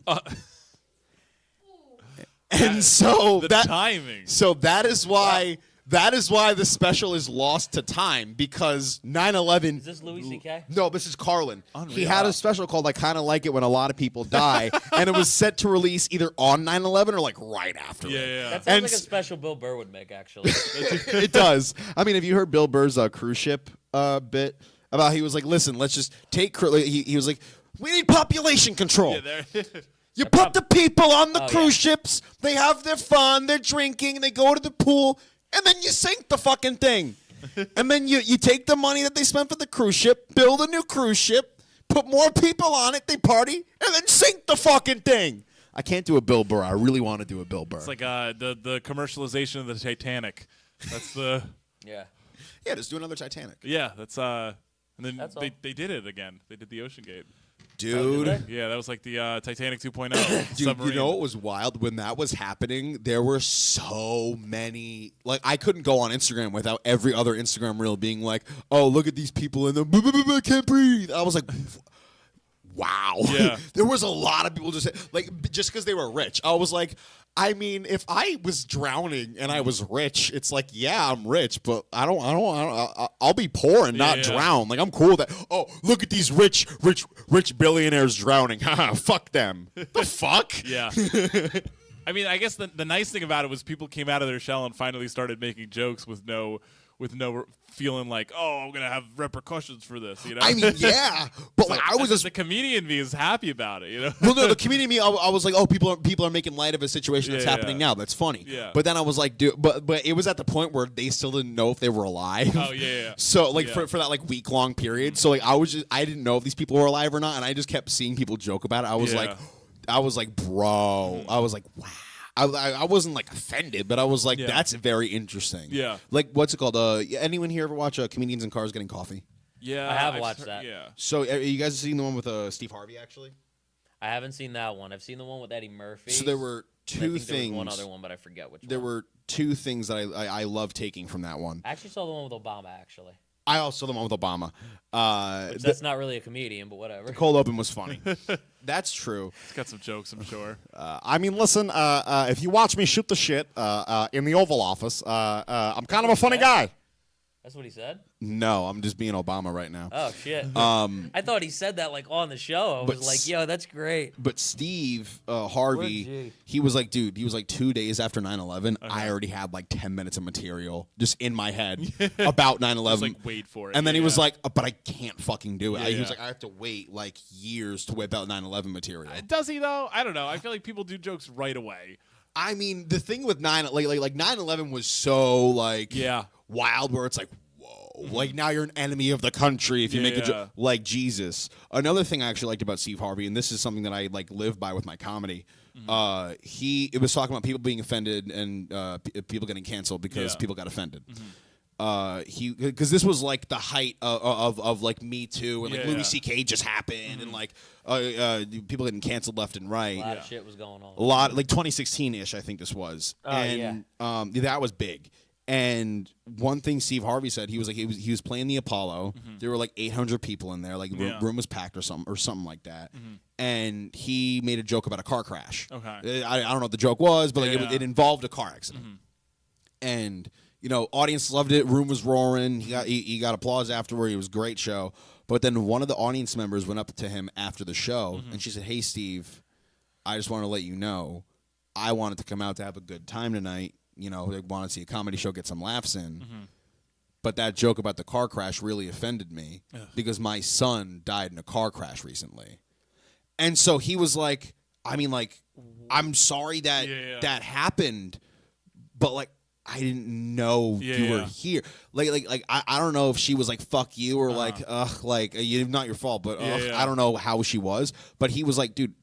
B: And so
C: The
B: that
C: timing.
B: so that is why the special is lost to time because 9/11
A: Is this Louis C.K.?
B: No, this is Carlin.
C: Unreal.
B: He had a special called I Kinda Like It When a Lot of People Die, and it was set to release either on 9/11 or like right after
C: Yeah.
B: it.
C: Yeah.
A: That sounds
B: And
A: like a
B: s-
A: special Bill Burr would make, actually.
B: It does. I mean, have you heard Bill Burr's cruise ship bit about he was like, listen, let's just take he was like, we need population control.
C: Yeah, there.
B: You put the people on the
A: Oh,
B: cruise ships, they have their fun, they're drinking, they go to the pool, and then you sink the fucking thing. And then you take the money that they spent for the cruise ship, build a new cruise ship, put more people on it, they party, and then sink the fucking thing. I can't do a Bill Burr. I really want to do a Bill Burr.
C: It's like the commercialization of the Titanic. That's the
A: Yeah.
B: yeah, just do another Titanic.
C: yeah. That's and then
A: That's all.
C: they did it again. They did the Ocean Gate.
B: Dude.
A: they?
C: Yeah, that was like the Titanic 2.0
B: Dude,
C: submarine.
B: you know what was wild? When that was happening, there were so many. Like, I couldn't go on Instagram without every other Instagram reel being like, oh, look at these people in the I can't breathe. I was like, wow.
C: Yeah.
B: There was a lot of people just because they were rich. I was like, I mean, if I was drowning and I was rich, it's like, yeah, I'm rich, but I'll be poor and not
C: Yeah.
B: drown. Like, I'm cool with that. Oh, look at these rich billionaires drowning. Haha, fuck them. The fuck?
C: Yeah. I mean, I guess the nice thing about it was people came out of their shell and finally started making jokes with no feeling like, oh, I'm gonna have repercussions for this. You know.
B: I mean, yeah, but like I was just
C: the comedian me is happy about it. You know.
B: well, no, the comedian me, I was like, oh, people are making light of a situation that's
C: Yeah,
B: happening
C: yeah.
B: now. That's funny.
C: Yeah.
B: But then I was like, dude, but it was at the point where they still didn't know if they were alive.
C: Oh, yeah.
B: So like
C: Yeah.
B: for that like week long period, so like I didn't know if these people were alive or not, and I just kept seeing people joke about it. I was like, bro, I was like, wow. I wasn't like offended, but I was like,
C: Yeah.
B: that's very interesting.
C: Yeah.
B: Like, what's it called? Anyone here ever watch Comedians in Cars Getting Coffee?
C: Yeah.
A: I have
C: I've
A: watched
C: heard-
A: that.
C: Yeah.
B: So, you guys seen the one with Steve Harvey, actually?
A: I haven't seen that one. I've seen the one with Eddie Murphy.
B: So there were
A: and I
B: two
A: think there was
B: things.
A: one other one, but I forget which
B: There
A: one.
B: were two things that I love taking from that one.
A: I actually saw the one with Obama, actually.
B: I also the one with Obama.
A: That's not really a comedian, but whatever.
B: Cold open was funny. That's true.
C: It's got some jokes, I'm sure.
B: I mean, listen, if you watch me shoot the shit in the Oval Office, I'm kind of a funny guy.
A: That's what he said?
B: No, I'm just being Obama right now.
A: Oh, shit. I thought he said that, like, on the show. I
B: But
A: was like, yo, that's great.
B: But Steve
A: Where'd
B: Harvey,
A: you-
B: he was like, dude, he was like 2 days after 9/11. I already had like 10 minutes of material just in my head about 9/11.
C: Just, like, wait for it.
B: And then he was
C: Yeah.
B: like, but I can't fucking do it.
C: Yeah,
B: He was
C: yeah.
B: like, I have to wait like years to whip out 9/11 material.
C: Does he, though? I don't know. I feel like people do jokes right away.
B: I mean, the thing with 9/11 was so like
C: Yeah.
B: wild, where it's like, whoa, like now you're an enemy of the country if you make a
C: Yeah.
B: joke like Jesus. Another thing I actually liked about Steve Harvey, and this is something that I like live by with my comedy. It was talking about people being offended and people getting canceled because
C: Yeah.
B: people got offended. Because this was like the height of like Me Too, and like
C: Yeah,
B: Louis
C: yeah.
B: C.K. just happened, and like people getting canceled left and right.
A: A lot of shit was going on.
B: A lot, like 2016-ish, I think this was.
A: Yeah.
B: That was big. And one thing Steve Harvey said, he was like, he was playing the Apollo. There were like 800 people in there, like
C: Yeah.
B: room was packed or something like that. And he made a joke about a car crash.
C: Okay.
B: I don't know what the joke was, but like
C: Yeah.
B: it involved a car accident. And audience loved it. Room was roaring. He got applause afterward. It was a great show. But then one of the audience members went up to him after the show, and she said, "Hey, Steve, I just want to let you know, I wanted to come out to have a good time tonight. They wanted to see a comedy show, get some laughs in. But that joke about the car crash really offended me because my son died in a car crash recently." And so he was like, I mean, like, I'm sorry that that happened, but like, I didn't know you were here. Like, I don't know if she was like, fuck you, or like, ugh, like, not your fault, but I don't know how she was. But he was like, dude,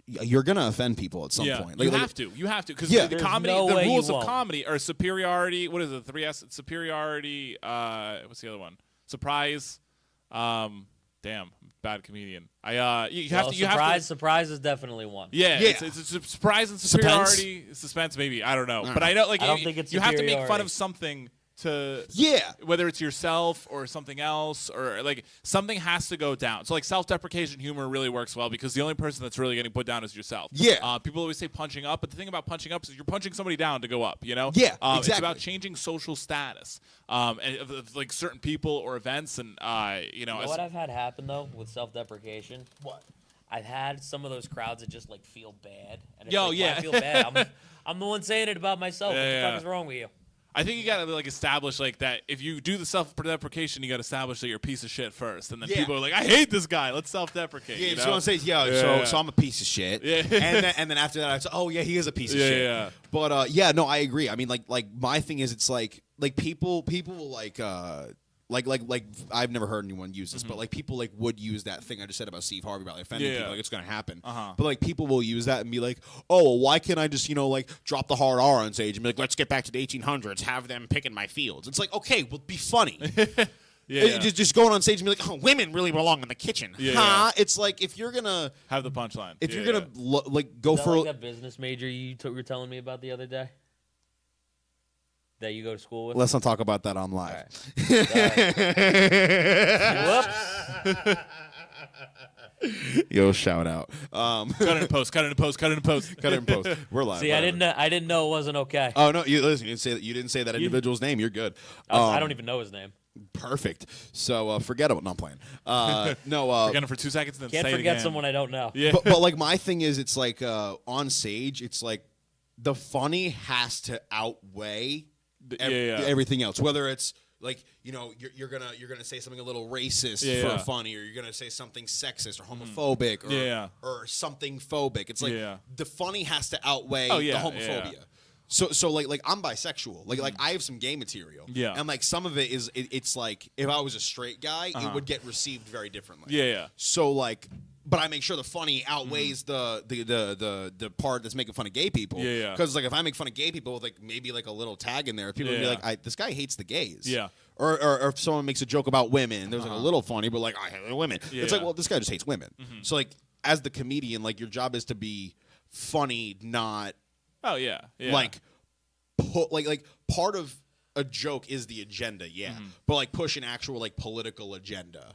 B: you're gonna offend people at some point.
C: You
B: Like,
C: have to. You have to. Because
B: Yeah.
C: the
A: There's
C: comedy,
A: no
C: the
A: way you
C: rules of
A: won't.
C: comedy are superiority. What is it? 3S? Superiority. What's the other one? Surprise. Damn, bad comedian. You have to. You
A: surprise,
C: have to.
A: surprise is definitely one.
C: Yeah,
B: Yeah.
C: It's a surprise and superiority. Suspense, maybe. I don't know. But I know, like,
A: I don't think it's
C: you have to make fun
A: superiority.
C: of something to.
B: Yeah.
C: Whether it's yourself or something else, or like something has to go down. So like self-deprecation humor really works well because the only person that's really getting put down is yourself.
B: Yeah.
C: People always say punching up, but the thing about punching up is you're punching somebody down to go up.
B: Yeah,
C: It's
B: exactly.
C: about changing social status, and of like certain people or events, and
A: You know
C: as-
A: what I've had happen though with self-deprecation?
B: What?
A: I've had some of those crowds that just like feel bad. And it's
C: Yo,
A: like,
C: yeah.
A: I feel bad. I'm the one saying it about myself.
C: Yeah,
A: what the
C: yeah.
A: fuck is wrong with you?
C: I think you gotta like establish like that. If you do the self-deprecation, you gotta establish that you're a piece of shit first, and then
B: Yeah.
C: people are like, "I hate this guy. Let's self-deprecate."
B: Yeah,
C: you know?
B: someone says, so I'm a piece of shit.
C: Yeah.
B: and then after that, I say, oh yeah, he is a piece of
C: Yeah,
B: shit.
C: yeah.
B: But no, I agree. I mean, like my thing is, it's like people like I've never heard anyone use this, but like people like would use that thing I just said about Steve Harvey about like offending
C: Yeah.
B: people, like it's gonna happen.
C: Uh-huh.
B: But like people will use that and be like, oh, well, why can't I just like drop the hard R on stage and be like, let's get back to the 1800s, have them picking my fields. It's like, okay, well, be funny.
C: Yeah.
B: Just going on stage and be like, oh, women really belong in the kitchen.
C: Yeah.
B: Huh? It's like if you're gonna
C: Have the punchline.
B: if
C: Yeah,
B: you're gonna like go
A: Is that
B: for
A: like that business major you were telling me about the other day? That you go to school with?
B: let's not talk about that on live.
A: Whoops.
B: Yo, shout out.
C: cut it in post. Cut it in post. Cut it in post.
B: Cut it in post. We're live.
A: See, I
B: whatever.
A: didn't know it wasn't okay.
B: Oh no! Listen. You didn't say that individual's name. You're good.
A: I don't even know his name.
B: Perfect. So forget about. No, I'm playing. No.
C: Again for 2 seconds, and then
A: Can't
C: say it
A: forget
C: again.
A: someone I don't know.
C: Yeah.
B: but like my thing is, it's like on stage, it's like the funny has to outweigh everything else. Whether it's like you're gonna say something a little racist for funny, or you're gonna say something sexist or homophobic or something phobic. It's like the funny has to outweigh the homophobia.
C: Yeah.
B: So like I'm bisexual. Like I have some gay material.
C: Yeah.
B: And like some of it is it's like if I was a straight guy, it would get received very differently.
C: Yeah.
B: So like, but I make sure the funny outweighs the part that's making fun of gay people.
C: Yeah.
B: Because like if I make fun of gay people with like maybe like a little tag in there, people would be
C: Yeah.
B: like, this guy hates the gays.
C: Yeah.
B: Or if someone makes a joke about women, there's like a little funny, but like I hate women. It's like,
C: Yeah.
B: well, this guy just hates women. So like as the comedian, like your job is to be funny, not
C: Oh yeah.
B: like put like part of a joke is the agenda, yeah, but like push an actual like political agenda,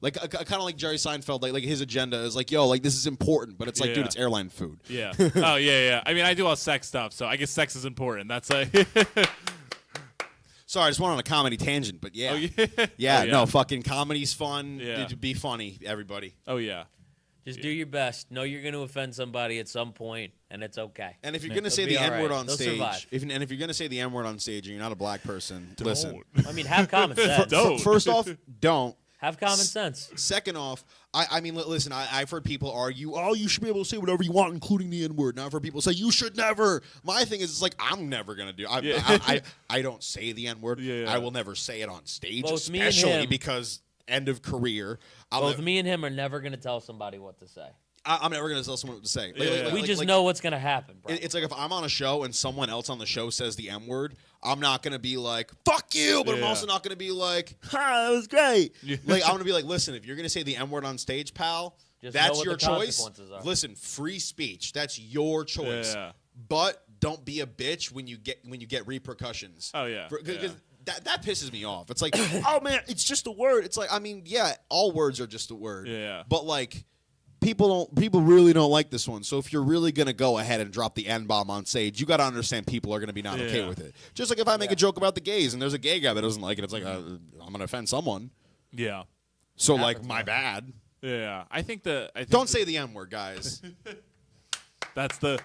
B: like kind of like Jerry Seinfeld, like his agenda is like, yo, like this is important, but it's like, dude, it's airline food.
C: Yeah. Oh yeah. I mean, I do all sex stuff, so I guess sex is important. That's like.
B: Sorry, I just went on a comedy tangent, but yeah,
C: Oh, yeah.
B: yeah,
C: Oh, yeah.
B: no, fucking comedy's fun.
C: Yeah.
B: Be funny, everybody.
C: Oh yeah.
A: Just do your best. Know you're going to offend somebody at some point, and it's okay.
B: And if you're gonna say
A: They'll
B: the
A: be all
B: N word
A: right.
B: on
A: They'll
B: stage,
A: survive.
B: and if you're gonna say the N word on stage and you're not a black person, listen.
A: I mean, have common sense.
C: Don't.
B: First off, don't.
A: Have common sense.
B: Second off, I mean, listen, I've heard people argue, oh, you should be able to say whatever you want, including the N-word. Now I've heard people say, you should never. My thing is, it's like, I'm never going to do I don't say the N-word.
C: Yeah.
B: I will never say it on stage,
A: Both me and
B: especially
A: him-
B: because end of career.
A: Both me and him are never going to tell somebody what to say.
B: I'm never going to tell someone what to say.
A: We just know what's going to happen, bro.
B: It's like if I'm on a show and someone else on the show says the M word, I'm not going to be like, fuck you, but I'm
C: Yeah.
B: also not going to be like, ha, that was great.
C: Yeah.
B: Like, I'm going to be like, listen, if you're going to say the M word on stage, pal,
A: Just know
B: that's
A: what
B: your
A: the
B: choice.
A: consequences are.
B: Listen, free speech, that's your choice.
C: Yeah.
B: But don't be a bitch when you get repercussions.
C: Oh, yeah.
B: Because
C: Yeah.
B: that pisses me off. It's like, oh man, it's just a word. It's like, I mean, yeah, all words are just a word.
C: Yeah.
B: But like, people really don't like this one. So if you're really gonna go ahead and drop the N-bomb on stage, you got to understand people are gonna be not okay
C: Yeah.
B: with it. Just like if I make a joke about the gays and there's a gay guy that doesn't like it, it's like I'm gonna offend someone.
C: Yeah.
B: So like, my bad.
C: Yeah. I think
B: Don't say the M word, guys.
C: that's the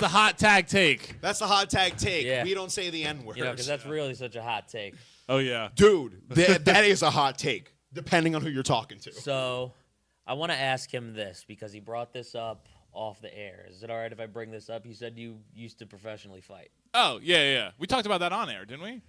C: hot tag take.
B: That's the hot tag take.
A: Yeah.
B: We don't say the N word.
A: You know, because that's really such a hot take.
C: Oh yeah.
B: Dude, that is a hot take, depending on who you're talking to.
A: So I want to ask him this because he brought this up off the air. Is it all right if I bring this up? He said you used to professionally fight.
C: Oh yeah. We talked about that on air, didn't we?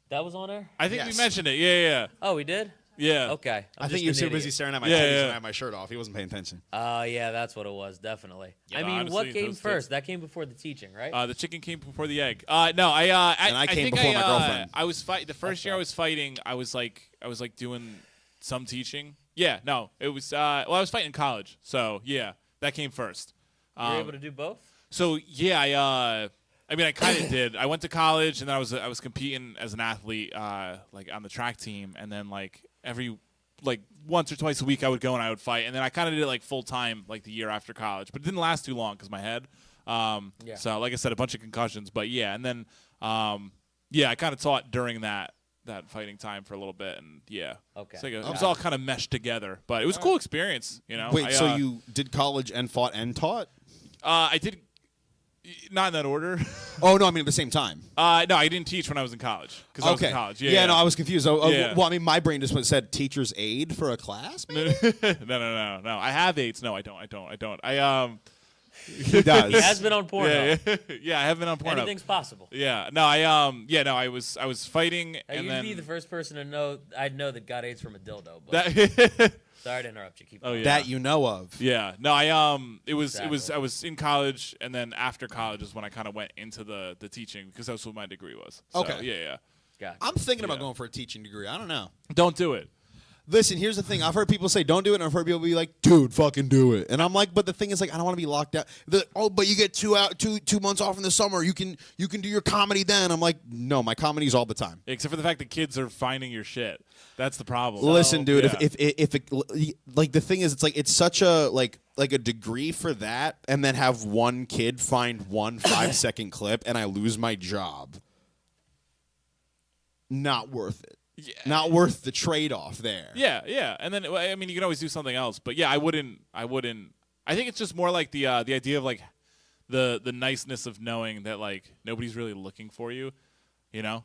A: That was on air?
C: I think
B: Yes.
C: we mentioned it. Yeah.
A: Oh, we did?
C: Yeah.
A: Okay.
B: I
A: I'm
B: think
A: just
B: he was
A: an
B: too busy
A: idiot.
B: staring at my
C: Yeah,
B: titties
C: yeah.
B: and I had my shirt off. He wasn't paying attention.
A: Yeah, that's what it was, definitely.
C: Yeah,
A: I mean,
C: honestly,
A: what came
C: those
A: first?
C: two-
A: That came before the teaching, right?
C: The chicken came before the egg. No, I
B: came
C: think
B: before my girlfriend.
C: I was fight. The first year I was fighting, I was like doing some teaching. Yeah, no, it was. Well, I was fighting in college, so yeah, that came first.
A: you were able to do both?
C: So yeah, I mean, I kind of did. I went to college, and then I was competing as an athlete, like on the track team, and then like every once or twice a week I would go and I would fight, and then I kind of did it like full time like the year after college, but it didn't last too long because my head.
A: Yeah.
C: So like I said, a bunch of concussions, but yeah, and then yeah, I kind of taught during that fighting time for a little bit, and yeah,
A: Okay.
C: So it was all kind of meshed together, but it was a cool experience, you know.
B: Wait, so you did college and fought and taught?
C: I did. Not in that order.
B: Oh no, I mean at the same time.
C: No, I didn't teach when I was in college because I was in college. Yeah,
B: no, I was confused.
C: Yeah.
B: Well, I mean, my brain just said teacher's aide for a class. Maybe?
C: no. I have AIDS. No, I don't.
B: He does.
A: He has been on Pornhub.
C: Yeah, I have been on Pornhub.
A: Anything's possible.
C: Yeah, no, I was fighting,
A: Now,
C: and
A: you'd
C: then
A: be the first person to know I'd know that got AIDS from a dildo. But
C: that,
A: sorry to interrupt you. Keep
C: Oh,
A: going.
C: yeah.
B: That you know of.
C: yeah, no, it was
A: Exactly.
C: I was in college, and then after college is when I kind of went into the teaching because that's what my degree was. So,
B: Okay.
C: yeah.
A: Gotcha.
B: I'm thinking about
C: Yeah.
B: going for a teaching degree. I don't know.
C: Don't do it.
B: Listen, here's the thing. I've heard people say don't do it, and I've heard people be like, dude, fucking do it. And I'm like, but the thing is, like, I don't want to be locked out. But you get 2 months off in the summer. You can do your comedy then. I'm like, no, my comedy's all the time.
C: Except for the fact that kids are finding your shit. That's the problem.
B: Listen, dude,
C: yeah.
B: if it, like the thing is, it's like it's such a like a degree for that, and then have one kid find one 5-second clip, and I lose my job. Not worth it.
C: Yeah.
B: Not worth the trade-off there.
C: Yeah, and then I mean you can always do something else, but yeah, I wouldn't. I think it's just more like the idea of like the niceness of knowing that like nobody's really looking for you, you know.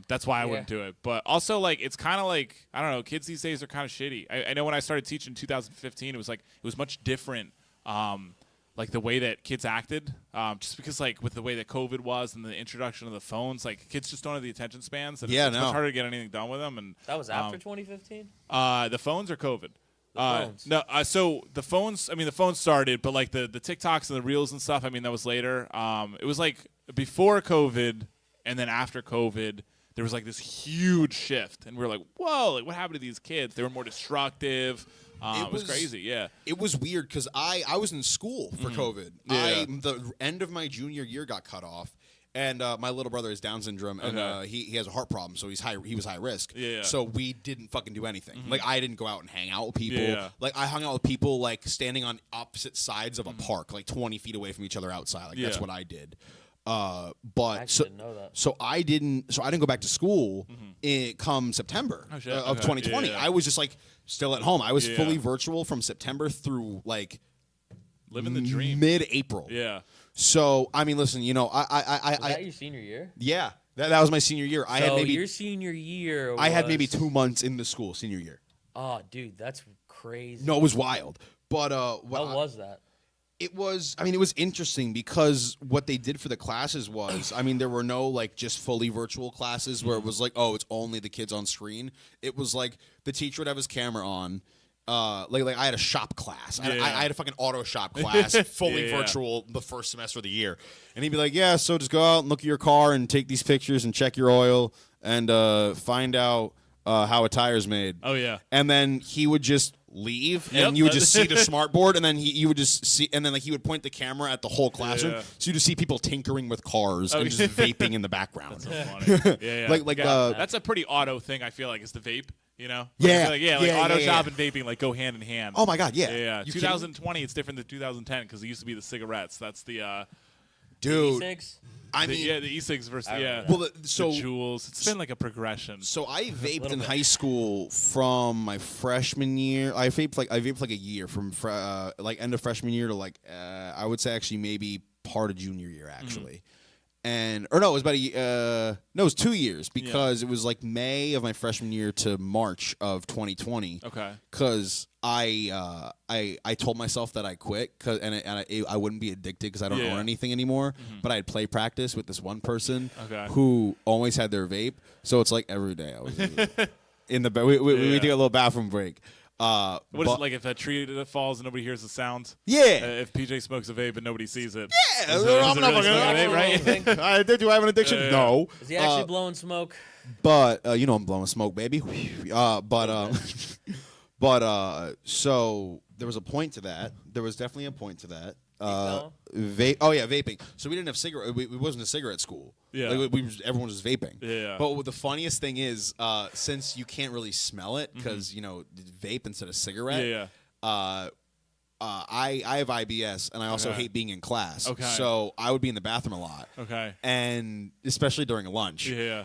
C: That's why I wouldn't do it. But also like it's kind of like I don't know, kids these days are kind of shitty. I know when I started teaching in 2015, it was much different. Like the way that kids acted, just because like with the way that COVID was and the introduction of the phones, like kids just don't have the attention spans. And it's much harder to get anything done with them. And
A: That was after 2015?
C: the phones or COVID.
A: phones.
C: No, so the phones. I mean, the phones started, but like the TikToks and the reels and stuff. I mean, that was later. It was like before COVID, and then after COVID, there was like this huge shift, and we were like, "Whoa! Like, what happened to these kids? They were more destructive." It was crazy. Yeah.
B: It was weird because I was in school for COVID.
C: Yeah.
B: The end of my junior year got cut off, And my little brother has Down syndrome, and he has a heart problem, so he was high risk.
C: Yeah.
B: So we didn't fucking do anything. Like I didn't go out and hang out with people.
C: Yeah.
B: Like I hung out with people like standing on opposite sides of a park, like 20 feet away from each other outside. Like that's what I did. But
A: actually didn't know that.
B: So I didn't go back to school come September of 2020.
C: Yeah.
B: I was just like still at home. I was fully virtual from September through like
C: living the dream.
B: Mid-April.
C: Yeah.
B: So I mean, listen, you know,
A: Was that your senior year?
B: yeah, that was my senior year. I had maybe
A: your senior year.
B: I had maybe 2 months in the school senior year.
A: Oh, dude, that's crazy.
B: No, it was wild. But
A: How was that?
B: it was interesting because what they did for the classes was, I mean, there were no like just fully virtual classes where it was like, oh, it's only the kids on screen. It was like the teacher would have his camera on. Like I had a shop class. I had a fucking auto shop class, fully virtual the first semester of the year. And he'd be like, yeah, so just go out and look at your car and take these pictures and check your oil and find out how a tire's made.
C: Oh, yeah.
B: And then he would just leave,
C: Yep.
B: and you would just see the smart board, and then you would just see, and then like he would point the camera at the whole classroom,
C: Yeah.
B: so you just see people tinkering with cars and just vaping in the background.
C: Funny. Yeah.
B: Like,
C: that's a pretty auto thing. I feel like is the vape. You know?
B: Yeah.
C: Like
B: Yeah,
C: auto
B: yeah,
C: shop
B: yeah.
C: and vaping like go hand in hand.
B: Oh my god, yeah.
C: Yeah.
B: You
C: 2020, it's different than 2010 because it used to be the cigarettes. That's the
B: dude.
A: E6?
B: I mean,
C: the e-cigs versus
A: remember
B: well,
C: the
B: so
C: Juuls. It's been like a progression.
B: so I vaped
A: little
B: in
A: bit.
B: high school from my freshman year. I vaped like a year from like end of freshman year to like I would say actually maybe part of junior year actually. And or no, it was about no, it was 2 years because it was like May of my freshman year to March of 2020.
C: Okay.
B: Because I told myself that I quit and I wouldn't be addicted because I don't own anything anymore. But I had play practice with this one person who always had their vape. So it's like every day I was in the we do a little bathroom break.
C: What is it like if a tree that falls and nobody hears the sound?
B: Yeah.
C: If PJ smokes a vape and nobody sees it.
B: Yeah,
C: Is
B: I'm
C: it
B: not
C: really
B: fucking
C: smoking a vape, right?
B: Do I have an addiction? No.
A: Is he actually blowing smoke?
B: But you know I'm blowing smoke, baby. So there was a point to that. There was definitely a point to that. Vaping. So we didn't have cigarette. We wasn't a cigarette school.
C: Yeah.
B: Like, everyone was vaping.
C: Yeah.
B: But what the funniest thing is, since you can't really smell it because you know vape instead of cigarette.
C: Yeah.
B: I have IBS and I also hate being in class.
C: Okay.
B: So I would be in the bathroom a lot.
C: Okay.
B: And especially during lunch.
C: Yeah.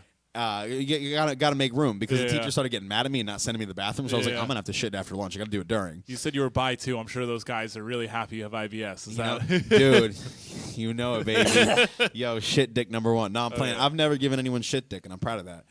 B: You gotta make room because the
C: Yeah.
B: teacher started getting mad at me and not sending me to the bathroom. So I was like,
C: Yeah.
B: I'm gonna have to shit after lunch. I gotta do it during.
C: You said you were bi too. I'm sure those guys are really happy you have IBS. Is that?
B: Dude, you know it, baby. Yo, shit dick number one. No, I'm playing.
C: yeah.
B: I've never given anyone shit dick, and I'm proud of that.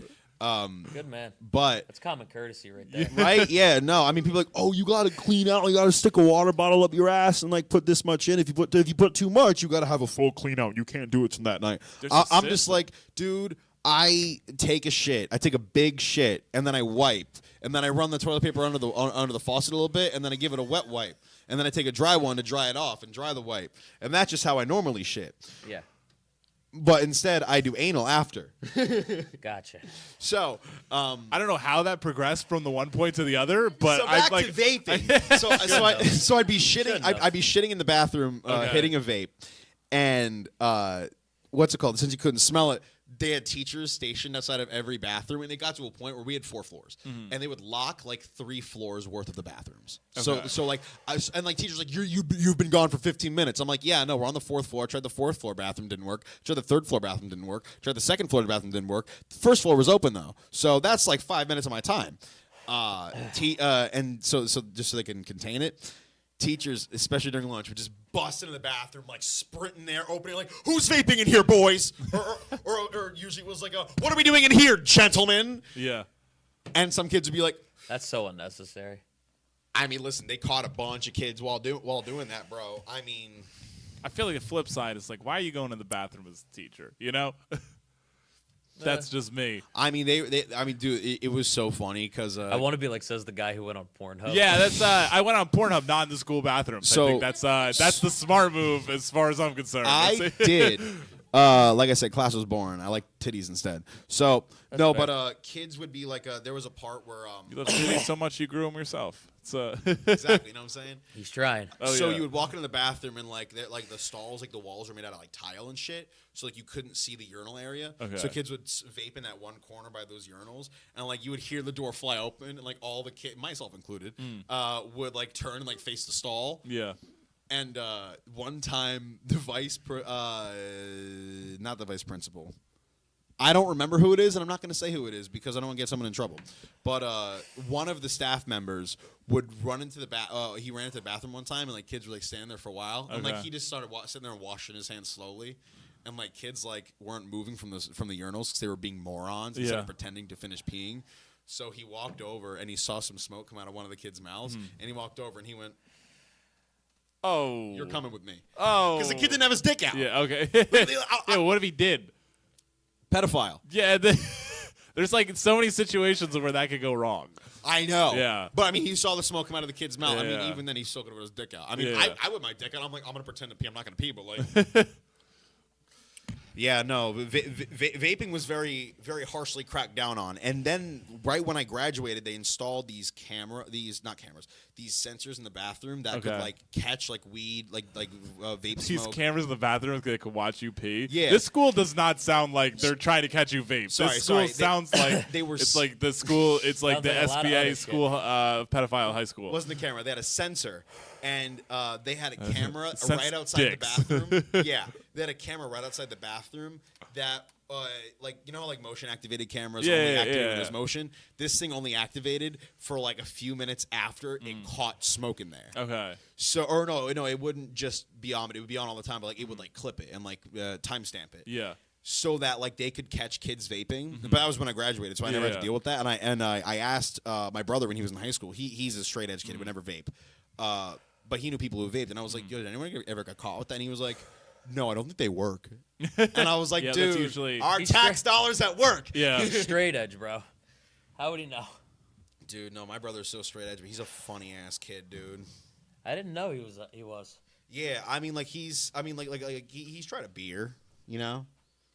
A: Good man.
B: But
A: That's common courtesy right there.
B: right, yeah, no. I mean, people are like, oh, you gotta clean out. You gotta stick a water bottle up your ass and like put this much in. If you put too much, you gotta have a full clean out. You can't do it from that night.
C: There's a
B: I'm
C: sip.
B: just like, dude. I take a shit. I take a big shit, and then I wipe, and then I run the toilet paper under the faucet a little bit, and then I give it a wet wipe, and then I take a dry one to dry it off and dry the wipe, and that's just how I normally shit.
A: Yeah.
B: But instead, I do anal after.
A: Gotcha.
B: So,
C: I don't know how that progressed from the one point to the other, but
B: so back
C: I'd like
B: to vaping. so I'd be shitting.
A: Good enough.
B: I'd be shitting in the bathroom, hitting a vape, and what's it called? Since you couldn't smell it, they had teachers stationed outside of every bathroom, and it got to a point where we had 4 floors, and they would lock like 3 floors worth of the bathrooms.
C: Okay.
B: So like, and like teachers like you've been gone for 15 minutes. I'm like, yeah, no, we're on the 4th floor. I tried the 4th floor bathroom, didn't work. Tried the 3rd floor bathroom, didn't work. Tried the 2nd floor bathroom, didn't work. The 1st floor was open though, so that's like 5 minutes of my time. And so just so they can contain it. Teachers, especially during lunch, would just bust into the bathroom, like sprinting there, opening, like, "Who's vaping in here, boys?" or usually it was like, "What are we doing in here, gentlemen?"
C: yeah.
B: And some kids would be like,
A: That's so unnecessary.
B: "I mean, listen, they caught a bunch of kids while doing that, bro. I mean,
C: I feel like the flip side is like, why are you going to the bathroom as a teacher? You know, that's just me.
B: I mean, dude, it was so funny because
A: I want to be like says the guy who went on Pornhub.
C: Yeah, that's. I went on Pornhub, not in the school bathrooms.
B: So-
C: I think that's the smart move as far as I'm concerned.
B: I did. Like I said, class was boring. I like titties instead. So no,
A: fair.
B: but kids would be like, there was a part where
C: You love titties so much you grew them yourself. It's
B: exactly, you know what I'm saying?
A: He's trying.
C: Oh,
B: So
C: yeah.
B: you would walk into the bathroom and like the stalls, like the walls were made out of like tile and shit. So like you couldn't see the urinal area.
C: Okay.
B: So kids would vape in that one corner by those urinals, and like you would hear the door fly open, and like all the kids, myself included, would like turn and like face the stall.
C: Yeah.
B: And one time, the not the vice principal. I don't remember who it is, and I'm not going to say who it is because I don't want to get someone in trouble. But one of the staff members would run into the he ran into the bathroom one time, and like kids were like standing there for a while, and like
C: Okay.
B: he just started sitting there and washing his hands slowly, and like kids like weren't moving from the urinals because they were being morons instead
C: Yeah.
B: of pretending to finish peeing. So he walked over and he saw some smoke come out of one of the kids' mouths, and he walked over and he went,
C: Oh.
B: "You're coming with me,"
C: Oh.
B: because the kid didn't have his dick out.
C: Yeah. Okay.
B: I-
C: yeah. What if he did?
B: Pedophile.
C: Yeah. There's like so many situations where that could go wrong.
B: I know.
C: Yeah.
B: But I mean, he saw the smoke come out of the kid's mouth. I
C: Yeah.
B: mean, even then, he still could have his dick out. I mean,
C: Yeah.
B: I whip my dick out. I'm like, I'm going to pretend to pee. I'm not going to pee, but like. Yeah, no. Vaping was very, very harshly cracked down on. And then, right when I graduated, they installed these these sensors in the bathroom that could
C: Okay.
B: like catch like weed, like vape
C: These
B: smoke.
C: cameras in the bathroom that could watch you pee.
B: Yeah.
C: This school does not sound like they're trying to catch you vape.
B: Sorry,
C: this school
B: sorry.
C: sounds like
B: they were
C: It's like the school. It's like
A: Sounds
C: the
A: like a lot of other
C: SBA school pedophile high school.
B: Wasn't a camera. They had a sensor, and they had a camera
C: Sense
B: right outside
C: dicks.
B: the bathroom. Yeah, they had a camera right outside the bathroom that, like, you know how like motion activated cameras only activate when there's motion. This thing only activated for like a few minutes after it caught smoke in there.
C: Okay.
B: So, or no, it wouldn't just be on, but it would be on all the time. But like, it would like clip it and like timestamp it.
C: Yeah.
B: So that like they could catch kids vaping, but that was when I graduated, so I never had to
C: Yeah.
B: deal with that. And I asked my brother when he was in high school. He's a straight edge kid, would never vape, but he knew people who vaped, and I was like, "Yo, did anyone ever get caught with that?" And he was like, "No, I don't think they work." And I was like,
C: Yeah, that's
B: "Dude,
C: usually-
B: our
A: He's
B: tax dollars at work."
C: Yeah.
A: Straight edge, bro. How would he know?
B: Dude, no, my brother's so straight edge, but he's a funny ass kid, dude.
A: I didn't know he was. He was.
B: Yeah, I mean, like he's tried a beer, you know.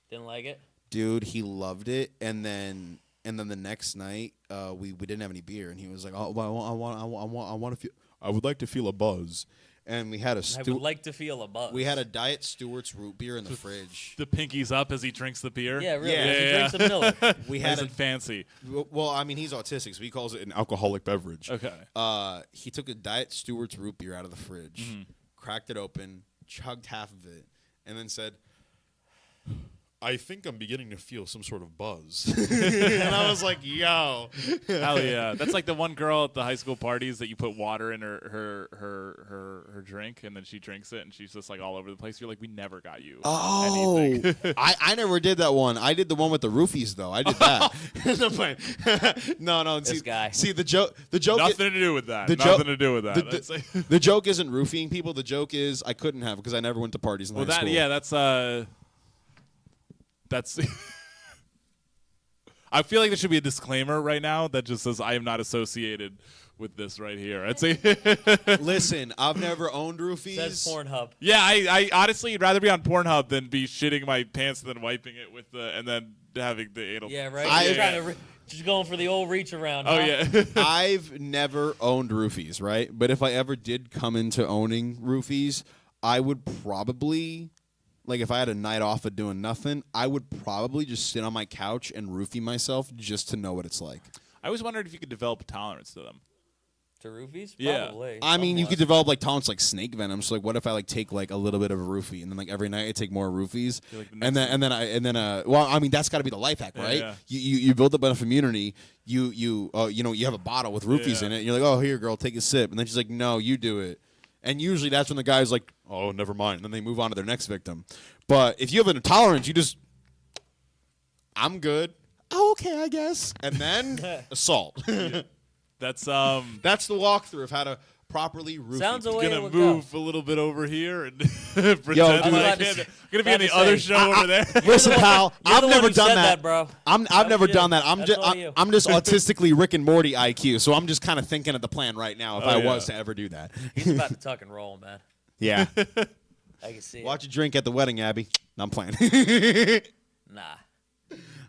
A: Didn't like it.
B: Dude, he loved it, and then the next night, we didn't have any beer, and he was like, "Oh, well, I want to feel. I would like to feel a buzz," and we had a
A: I would like to feel a buzz.
B: we had a Diet Stewart's root beer in the fridge.
C: The pinkies up as he drinks the beer.
A: Yeah, really.
B: Yeah.
A: He
C: Yeah.
A: drinks a Miller.
B: We
C: Nice
B: had
C: and fancy.
B: well, I mean, he's autistic, so he calls it an alcoholic beverage.
C: Okay.
B: He took a Diet Stewart's root beer out of the fridge, cracked it open, chugged half of it, and then said, "I think I'm beginning to feel some sort of buzz." And I was like, "Yo."
C: Hell yeah. That's like the one girl at the high school parties that you put water in her drink, and then she drinks it, and she's just like all over the place. You're like, we never got you.
B: Oh,
C: anything.
B: I never did that one. I did the one with the roofies though. I did that. no.
A: This guy.
B: See the joke.
C: Nothing to do with that.
B: the
C: Nothing
B: joke-
C: to do with that.
B: The,
C: That's like-
B: the joke isn't roofing people. The joke is I couldn't have because I never went to parties in
C: well,
B: high
C: that
B: school.
C: yeah, that's. I feel like there should be a disclaimer right now that just says I am not associated with this right here. I'd say,
B: Listen, I've never owned roofies.
A: Says Pornhub.
C: yeah, I honestly would rather be on Pornhub than be shitting my pants and then wiping it with the and then having the anal.
A: Yeah, right.
B: I-
A: You're trying to just going for the old reach around.
C: Oh
A: huh?
C: yeah.
B: I've never owned roofies, right? But if I ever did come into owning roofies, I would probably, like if I had a night off of doing nothing, I would probably just sit on my couch and roofie myself just to know what it's like.
C: I always wondered if you could develop a tolerance to them.
A: To roofies?
C: Yeah.
A: Probably.
B: I mean, you
A: Somewhat.
B: could develop like tolerance like snake venom. So like, what if I like take like a little bit of a roofie and then like every night I take more roofies,
C: You're like the
B: and
C: next
B: then well, I mean that's got to be the life hack, right?
C: yeah.
B: You build up enough immunity. You have a bottle with roofies
C: Yeah.
B: in it. And you're like, oh here, girl, take a sip, and then she's like, no, you do it. And usually that's when the guy's like, oh, never mind. And then they move on to their next victim. But if you have an intolerance, you just, I'm good. Oh, okay, I guess. And then assault.
C: That's
B: That's the walkthrough of how to properly roofie.
A: Sounds a
B: people.
A: way it
C: gonna
A: would
C: move a little bit over here and pretend
B: dude,
C: that
A: I
C: I
A: was
C: can't.
A: about to
C: Gonna be on
A: say-
C: the other show over there.
B: Listen, pal,
A: You're
B: I've
A: the one
B: never
A: who
B: done
A: said
B: that,
A: bro.
B: I've
A: That's
B: never
A: you.
B: done that. I'm
A: That's
B: just
A: all you.
B: I'm just autistically Rick and Morty IQ, so I'm just kind of thinking of the plan right now if
C: Oh,
B: I
C: yeah.
B: was to ever do that.
A: He's about to tuck and roll, man.
B: Yeah.
A: I I can see
B: Watch you drink at the wedding, Abby. No, I'm playing.
A: it. Nah.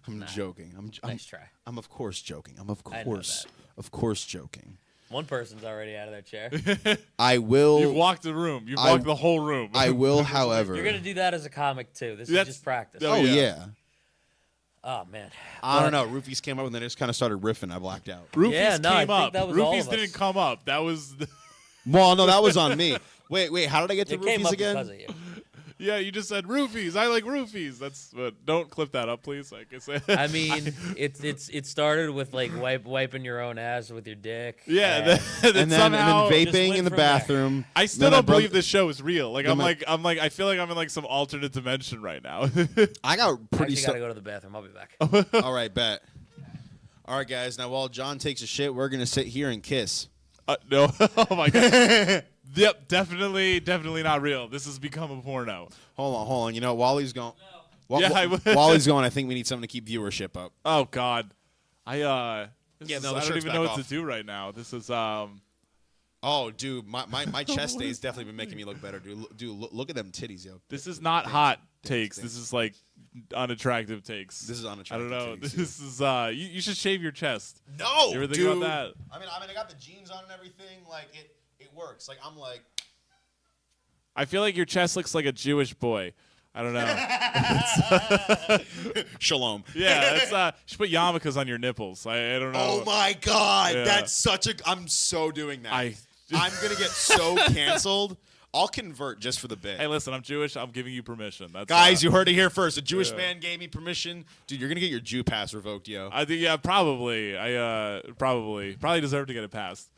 B: I'm joking. I'm
A: Nice try.
B: I'm of course joking. I'm
A: I know that.
B: of course joking.
A: One person's already out of their chair.
B: I will.
C: You've walked the room. You've
B: I-
C: walked the whole room.
B: I will, however.
A: You're gonna do that as a comic too. This is
C: That's-
A: just practice.
C: Oh,
B: Oh
C: yeah.
B: yeah.
A: Oh man.
B: I
A: But-
B: don't know. Roofies came up and then just kind of started riffing. I blacked out.
C: Roofies
A: Yeah, no, I
C: came
A: think
C: up.
A: that was all
C: Roofies
A: of us.
C: didn't come up. That was.
B: Well, no, that was on me. Wait. How did I get to
A: It came
B: roofies
A: up
B: again?
A: because of you.
C: Yeah, you just said roofies. I like roofies. That's. But don't clip that up, please. Like I said.
A: I mean, it started with like wiping your own ass with your dick.
C: Yeah,
A: and-
B: And then
C: somehow
A: just
B: vaping
A: went
B: in the
A: from there.
B: bathroom.
C: I still
B: Then
C: don't
B: broke-
C: believe this show is real. Like
B: Then
C: I'm like I feel like I'm in like some alternate dimension right now.
B: I got
A: I
B: pretty.
A: actually gotta go to the bathroom. I'll be back.
B: All right, bet. All right, guys. Now, while John takes a shit, we're gonna sit here and kiss.
C: No, oh my god. Yep, definitely not real. This has become a porno.
B: Hold on. You know, while he's going,
C: Yeah, I will.
B: while he's going, I think we need something to keep viewership up.
C: Oh god, I
B: Yeah, no, the
C: I don't
B: shirt's
C: even know
B: back
C: what
B: off.
C: to do right now. This is
B: Oh, dude, my chest day's definitely been making me look better, dude. Look at them titties, yo.
C: this is not hot takes.
B: thanks.
C: This is like unattractive takes.
B: This is unattractive
C: I don't know.
B: takes,
C: This is you should shave your chest.
B: No,
C: You ever think
B: dude.
C: about that?
B: I mean, I got the jeans on and everything. Like it works. Like I'm like.
C: I feel like your chest looks like a Jewish boy. I don't know.
B: Shalom.
C: Yeah, it's you should put yarmulkes on your nipples. I don't know.
B: Oh my god,
C: Yeah.
B: that's such a. I'm so doing that.
C: I-
B: I'm gonna get so canceled. I'll convert just for the bit.
C: Hey, listen, I'm Jewish. I'm giving you permission. That's
B: Guys, you heard it here first. A Jewish
C: Yeah.
B: man gave me permission, dude. You're gonna get your Jew pass revoked, yo.
C: I think yeah, probably. I probably deserve to get it passed.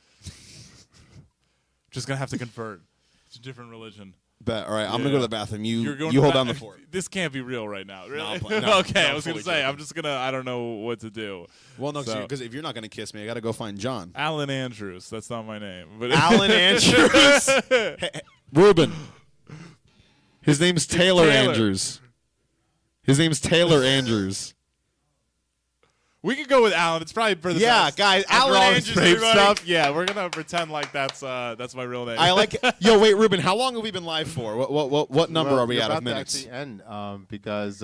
C: Just gonna have to convert. It's a different religion.
B: Bet. All right, I'm gonna
C: Yeah.
B: go to the bathroom. You
C: You're going
B: you
C: to
B: hold
C: ba-
B: down the fort.
C: This can't be real right now. Really?
B: I'm playing- no,
C: okay,
B: no,
C: I was gonna
B: fully
C: say
B: joking.
C: I'm just gonna. I don't know what to do.
B: Well, no,
C: So-
B: because if you're not gonna kiss me, I gotta go find John.
C: Alan Andrews. That's not my name. But
B: Alan Andrews. Ruben. His name's Taylor,
C: Taylor.
B: Andrews. His name's Taylor Andrews.
C: we could go with Alan. It's probably for the
B: Yeah,
C: best.
B: guys,
C: After
B: Alan
C: all this
B: Andrews,
C: rape
B: everybody.
C: stuff. Yeah, we're gonna pretend like that's my real name.
B: I like. Yo, wait, Ruben. How long have we been live for? What number
F: Well,
B: are we
F: you're
B: at of
F: about to
B: minutes?
F: actually end because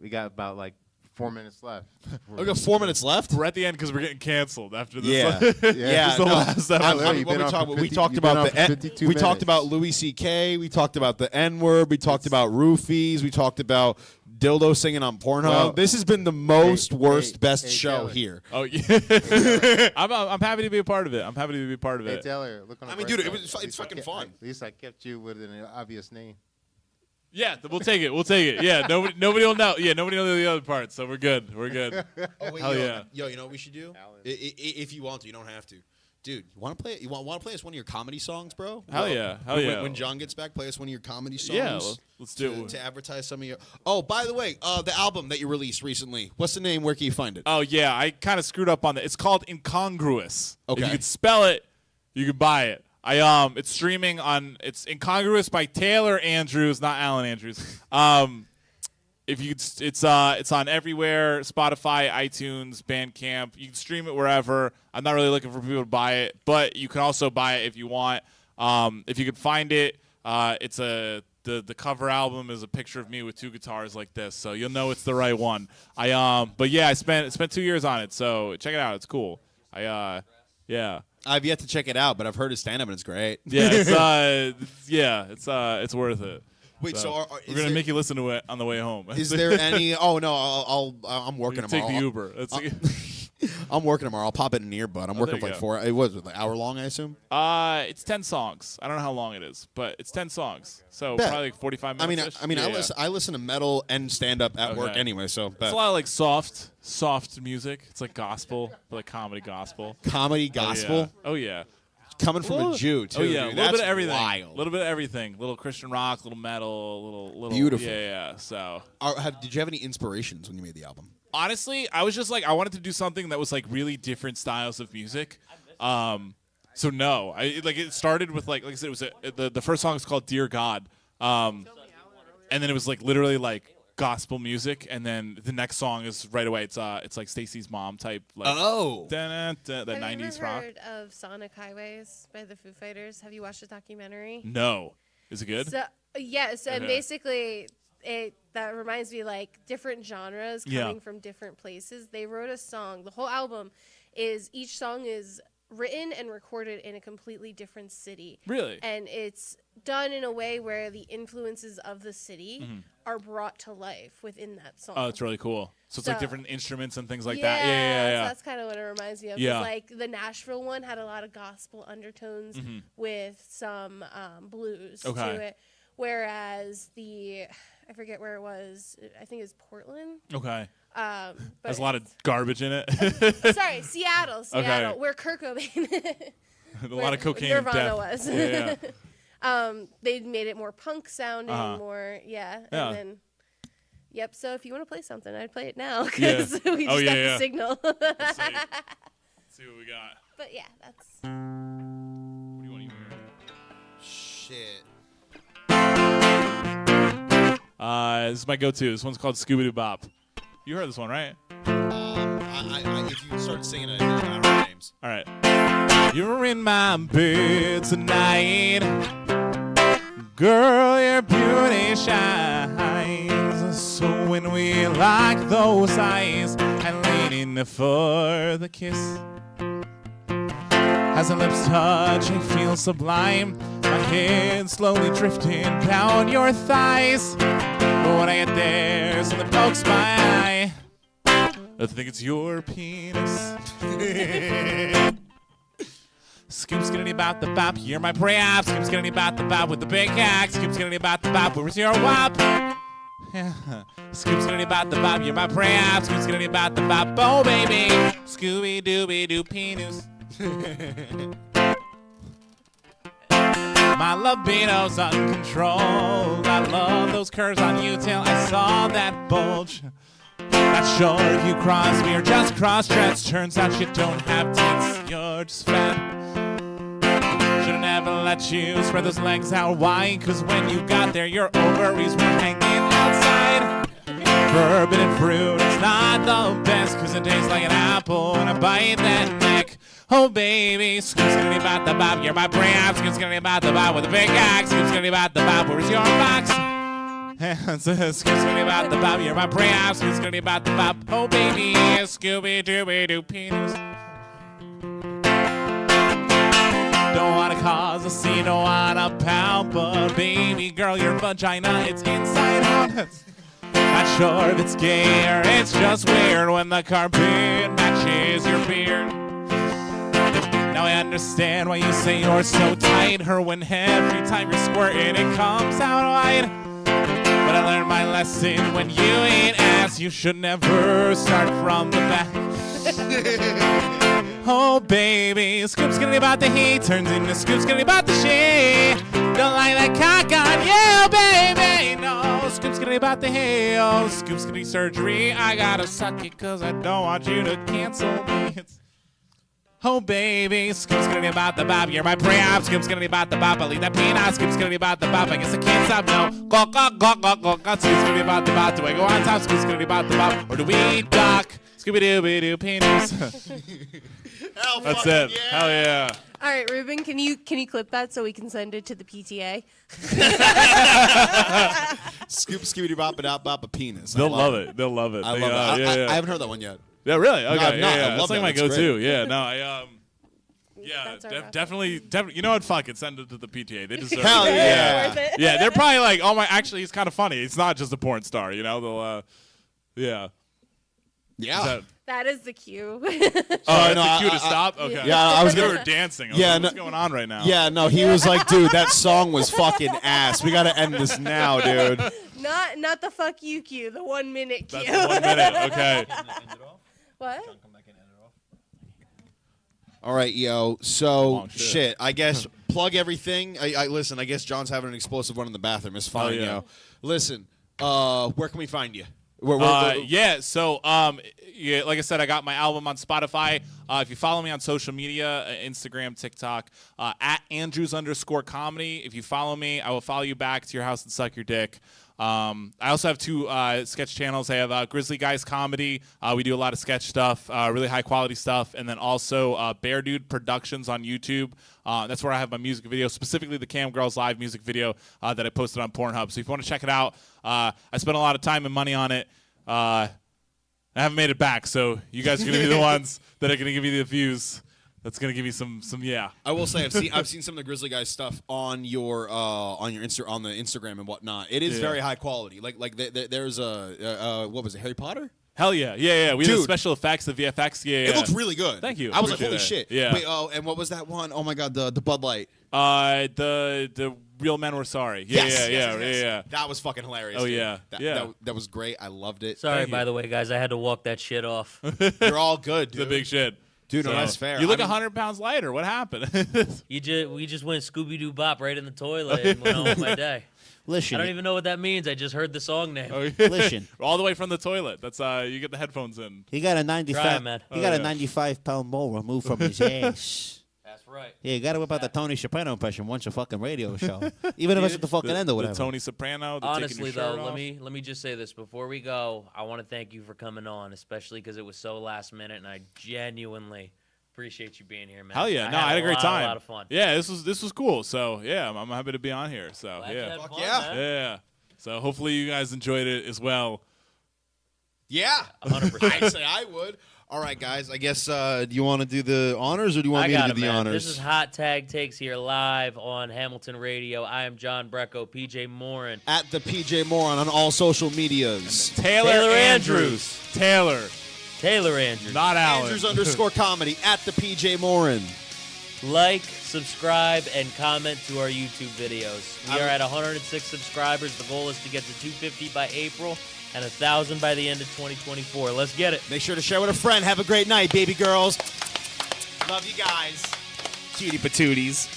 F: we got about like 4 minutes left.
B: We got 4 minutes left.
C: We're at the end because we're getting canceled after this.
B: Yeah,
F: Yeah,
C: This is the last episode.
F: You've
B: what
F: been
B: we
F: on
B: talked
F: for
B: about? We
F: 50
B: talked
F: you've been
B: about
F: on
B: the
F: for
B: N-
F: 52
B: we talked
F: minutes.
B: about Louis C.K. We talked about the N word. We talked about roofies. We talked about dildo singing on Pornhub.
F: Well,
B: This has been the most worst, best
F: hey,
B: show
F: Taylor.
B: here.
C: Oh yeah, I'm happy to be a part of it. I'm happy to be a part of
F: Hey
C: it.
F: Taylor, look on the
B: I mean,
F: bright
B: dude,
F: side.
B: it's fucking fun.
F: At least I kept you with an obvious name.
C: Yeah, we'll take it. We'll take it. Yeah, nobody will know. Yeah, nobody will know the other part. So we're good. We're good.
B: Oh wait,
C: Hell
B: yo,
C: yeah.
B: yo, you know what we should do?
F: Alan.
B: If you want to, you don't have to. Dude, you want to play? You want to play us one of your comedy songs, bro?
C: Hell yeah, hell
B: When-
C: yeah.
B: When John gets back, play us one of your comedy songs.
C: Yeah, let's do
B: to,
C: it.
B: to advertise some of your. Oh, by the way, the album that you released recently. What's the name? Where can you find it?
C: Oh yeah, I kind of screwed up on that. It's called Incongruous.
B: Okay.
C: If you could spell it, you could buy it. It's streaming on. It's Incongruous by Taylor Andrews, not Alan Andrews. If you, it's on everywhere: Spotify, iTunes, Bandcamp. You can stream it wherever. I'm not really looking for people to buy it, but you can also buy it if you want. If you could find it, it's the cover album is a picture of me with two guitars like this, so you'll know it's the right one. But yeah, I spent 2 years on it, so check it out. It's cool. Yeah.
B: I've yet to check it out, but I've heard his stand up and it's great.
C: Yeah, it's worth it.
B: Wait, so is
C: we're gonna
B: there-
C: make you listen to it on the way home.
B: Is there any? Oh no, I'm
C: We
B: working
C: can
B: tomorrow.
C: take the Uber?
B: I'm working tomorrow. I'll pop it in an earbud. I'm working
C: there
B: for
C: you
B: like
C: go.
B: 4. It was like hour long, I assume.
C: It's 10 songs. I don't know how long it is, but it's 10 songs, so
B: Bet.
C: probably like 45
B: I
C: minutes.
B: mean, I listen to metal and stand up at work
C: Okay.
B: anyway. So
C: It's a lot of like soft music. It's like gospel, but like comedy gospel.
B: comedy gospel
C: Oh yeah.
B: coming from a Jew too.
C: Oh yeah,
B: dude.
C: a little bit
B: That's
C: of everything.
B: Wild.
C: A little bit of everything. Little Christian rock, little metal, little.
B: Beautiful.
C: Yeah. So
B: Did you have any inspirations when you made the album?
C: honestly, I was just like, I wanted to do something that was like really different styles of music. So no, it started with like I said, it was the first song is called Dear God, and then it was like literally like gospel music, and then the next song is right away. It's like Stacy's Mom type like
B: Oh.
C: that
E: Have
C: 90s
E: you ever
C: rock.
E: heard of Sonic Highways by the Foo Fighters? Have you watched the documentary?
C: No. Is it good?
E: So yes, and
C: Okay.
E: basically that reminds me like different genres coming from different places. They wrote a song. The whole album is each song is written and recorded in a completely different city.
C: Really?
E: And it's done in a way where the influences of the city are brought to life within that song.
C: Oh, it's really cool. So it's like
E: So-
C: different instruments and things like
E: yeah,
C: that. Yeah.
E: So that's kind of what it reminds me of.
C: Yeah.
E: 'Cause, like the Nashville one had a lot of gospel undertones with some blues
C: Okay.
E: to it. Whereas I forget where it was. I think it was Portland.
C: Okay.
E: But
C: There's a lot of garbage in it.
E: sorry, Seattle, where Kurt Cobain,
C: a lot of cocaine and
E: Nirvana
C: death.
E: was.
C: Yeah.
E: They made it more punk sounding,
C: Uh-huh.
E: yeah.
C: Yeah.
E: And then, yep. So if you want to play something, I'd play it now
C: Yeah.
E: because we just
C: Oh,
E: got
C: yeah,
E: the
C: yeah.
E: signal.
C: Let's see what we got.
E: But yeah, that's.
C: What do you want to hear?
B: Shit.
C: This is my go-to. This one's called Scooby Doo Bop. You heard this one, right?
B: If you started singing it, I don't know names.
C: All right. You're in my bed tonight. Girl, your beauty shines. So when we lock those eyes, I lean in for the kiss. As our lips touch, I feel sublime. My head slowly drifting down your thighs. But when I get there, something pokes my eye. I think it's your penis. Scoop skiddity about the bop, you're my prep. Scoop skiddity about the bop with the big axe. Scoop skiddity about the bop, where's your wop? Yeah. Scoop skiddity about the bop, you're my prep. Scoop skiddity about the bop, oh baby. Scooby Dooby Doo penis. My libido's uncontrolled. I love those curves on you till I saw that bulge. Not sure if you cross me or just cross-dressed. Turns out you don't have tits, you're just fat. Should've never let you spread those legs out wide, cause when you got there your ovaries were hanging outside. Forbidden fruit, it's not the best, cause it tastes like an apple when I bite that neck. Oh baby, scoop skiddity about the bop, you're my prep. Scoop skiddity about the bop with a big axe. Scoop skiddity about the bop, where's your box? Scoop skiddity about the bop, you're my prep. Scoop skiddity about the bop, oh baby, Scooby Dooby Doo penis. Don't wanna cause a scene, don't wanna pout, but baby girl, your vagina, it's inside out. Not sure if it's gay or it's just weird when the carpet matches your beard. Now I understand why you say you're so tight. Her when every time you're squirting it comes out wide. But I learned my lesson, when you eat ass you should never start from the back. Oh baby, scoop skiddity about the heat turns into scoop skiddity about the shit. Don't like that cock on you, baby. No, scoop skiddity about the heel. Scoop skiddity surgery. I gotta suck it cause I don't want you to cancel me. Oh baby, scoop skiddity about the bop, you're my prep. Scoop skiddity about the bop, I leave that peanut. Scoop skiddity about the bop, I guess I can't stop now. Go, go, go, go, go, go. Scoop skiddity about the bop, do I go on top? Scoop skiddity about the bop, or do we duck? Scooby Dooby Doo penis. That's it.
B: Yeah.
C: Hell yeah.
E: All right, Ruben, can you clip that so we can send it to the PTA?
B: Scoop Scooby Bop Bop Bop a penis.
C: They'll love it. They'll love it.
B: I
C: They,
B: love it.
C: yeah.
B: I haven't heard that one yet.
C: Yeah, really? Okay.
B: I've not. I
C: Yeah,
B: love
C: That's like
B: that.
C: my
B: That's
C: go-to.
B: great.
C: Yeah. No, yeah,
E: That's our rough.
C: definitely. You know what? Fuck it. Send it to the PTA. They deserve
B: Hell
C: it.
B: yeah.
E: Worth it.
C: Yeah, they're probably like, oh my. Actually, he's kind of funny. It's not just a porn star. You know, they'll. Yeah.
B: Yeah.
C: Is that,
E: That is the cue.
C: oh,
B: no,
C: it's a cue to
B: I-
C: stop. Okay.
B: Yeah, I was
C: They
B: gonna.
C: were dancing. I was
B: Yeah,
C: like, what's
B: no-
C: going on right now?
B: Yeah, no, he was like, dude, that song was fucking ass. We gotta end this now, dude.
E: not the fuck you cue, the 1 minute cue.
C: That's 1 minute. Okay.
E: What?
B: All right, yo. So
C: Long shit.
B: shit. I guess plug everything. I listen. I guess John's having an explosive one in the bathroom. It's fine,
C: Oh, yeah.
B: yo. Listen. Where can we find you? Where-
C: Yeah, so yeah, like I said, I got my album on Spotify. If you follow me on social media, Instagram, TikTok, at Andrews_comedy. If you follow me, I will follow you back to your house and suck your dick. I also have 2 sketch channels. I have Grizzly Guys Comedy. We do a lot of sketch stuff, really high quality stuff, and then also Bear Dude Productions on YouTube. That's where I have my music video, specifically the Cam Girls live music video that I posted on Pornhub. So if you want to check it out, I spent a lot of time and money on it. I haven't made it back, so you guys are going to be the ones that are going to give me the views. That's going to give you some yeah.
B: I will say I've seen some of the Grizzly Guys stuff on the Instagram and whatnot. It is very high quality. There's what was it, Harry Potter?
C: Hell yeah. We did the special effects, the VFX. Yeah.
B: It looks really good.
C: Thank you.
B: I was like,
C: Appreciate
B: holy
C: it.
B: shit.
C: Yeah.
B: Wait, and what was that one? Oh my god, the Bud Light.
C: The Real Men Were Sorry. Yeah.
B: That was fucking hilarious.
C: Oh,
B: dude.
C: yeah.
B: That was great. I loved it.
A: Sorry, by the way, guys. I had to walk that shit off.
B: You're all good, dude.
C: The big shit.
B: Dude, no, that's fair.
C: You look 100 pounds lighter. What happened?
A: We just went Scooby Doo Bop right in the toilet and went on with my day.
F: Listen,
A: I don't even know what that means. I just heard the song name.
F: listen.
C: All the way from the toilet. That's you get the headphones in.
F: He got a 95.
A: Try, man.
F: He got a 95-pound mole removed from his ass.
A: That's right.
F: Yeah, you got to whip out the Tony Soprano impression once a fucking radio show, even if it's at the fucking end or whatever.
C: The Tony Soprano. The
A: Honestly,
C: taking your shirt
A: though,
C: off.
A: let me just say this before we go. I want to thank you for coming on, especially because it was so last minute, and I genuinely appreciate you being here, man.
C: Hell yeah! I had a great time.
A: A lot of fun.
C: Yeah, this was cool. So yeah, I'm happy to be on here. So
A: Glad you had
C: yeah,
A: fun,
B: yeah.
A: man.
C: yeah. So hopefully you guys enjoyed it as well.
B: Yeah.
A: 100%.
B: I'd say I would. All right, guys. I guess do you want to do the honors or do you want
A: I
B: me to
A: got
B: do
A: it,
B: the
A: man.
B: honors?
A: This is Hot Tag Takes here live on Hamilton Radio. I am John Brecko, PJ Morin.
B: At the PJ Moron on all social medias.
C: Taylor
A: Andrews.
C: Taylor,
A: Andrews.
C: not Alan.
B: Andrews_comedy at the PJ Morin.
A: Like, subscribe, and comment to our YouTube videos. We are at 106 subscribers. The goal is to get to 250 by April and 1,000 by the end of 2024. Let's get it.
B: Make sure to share with a friend. Have a great night, baby girls. Love you guys. Cutie patooties.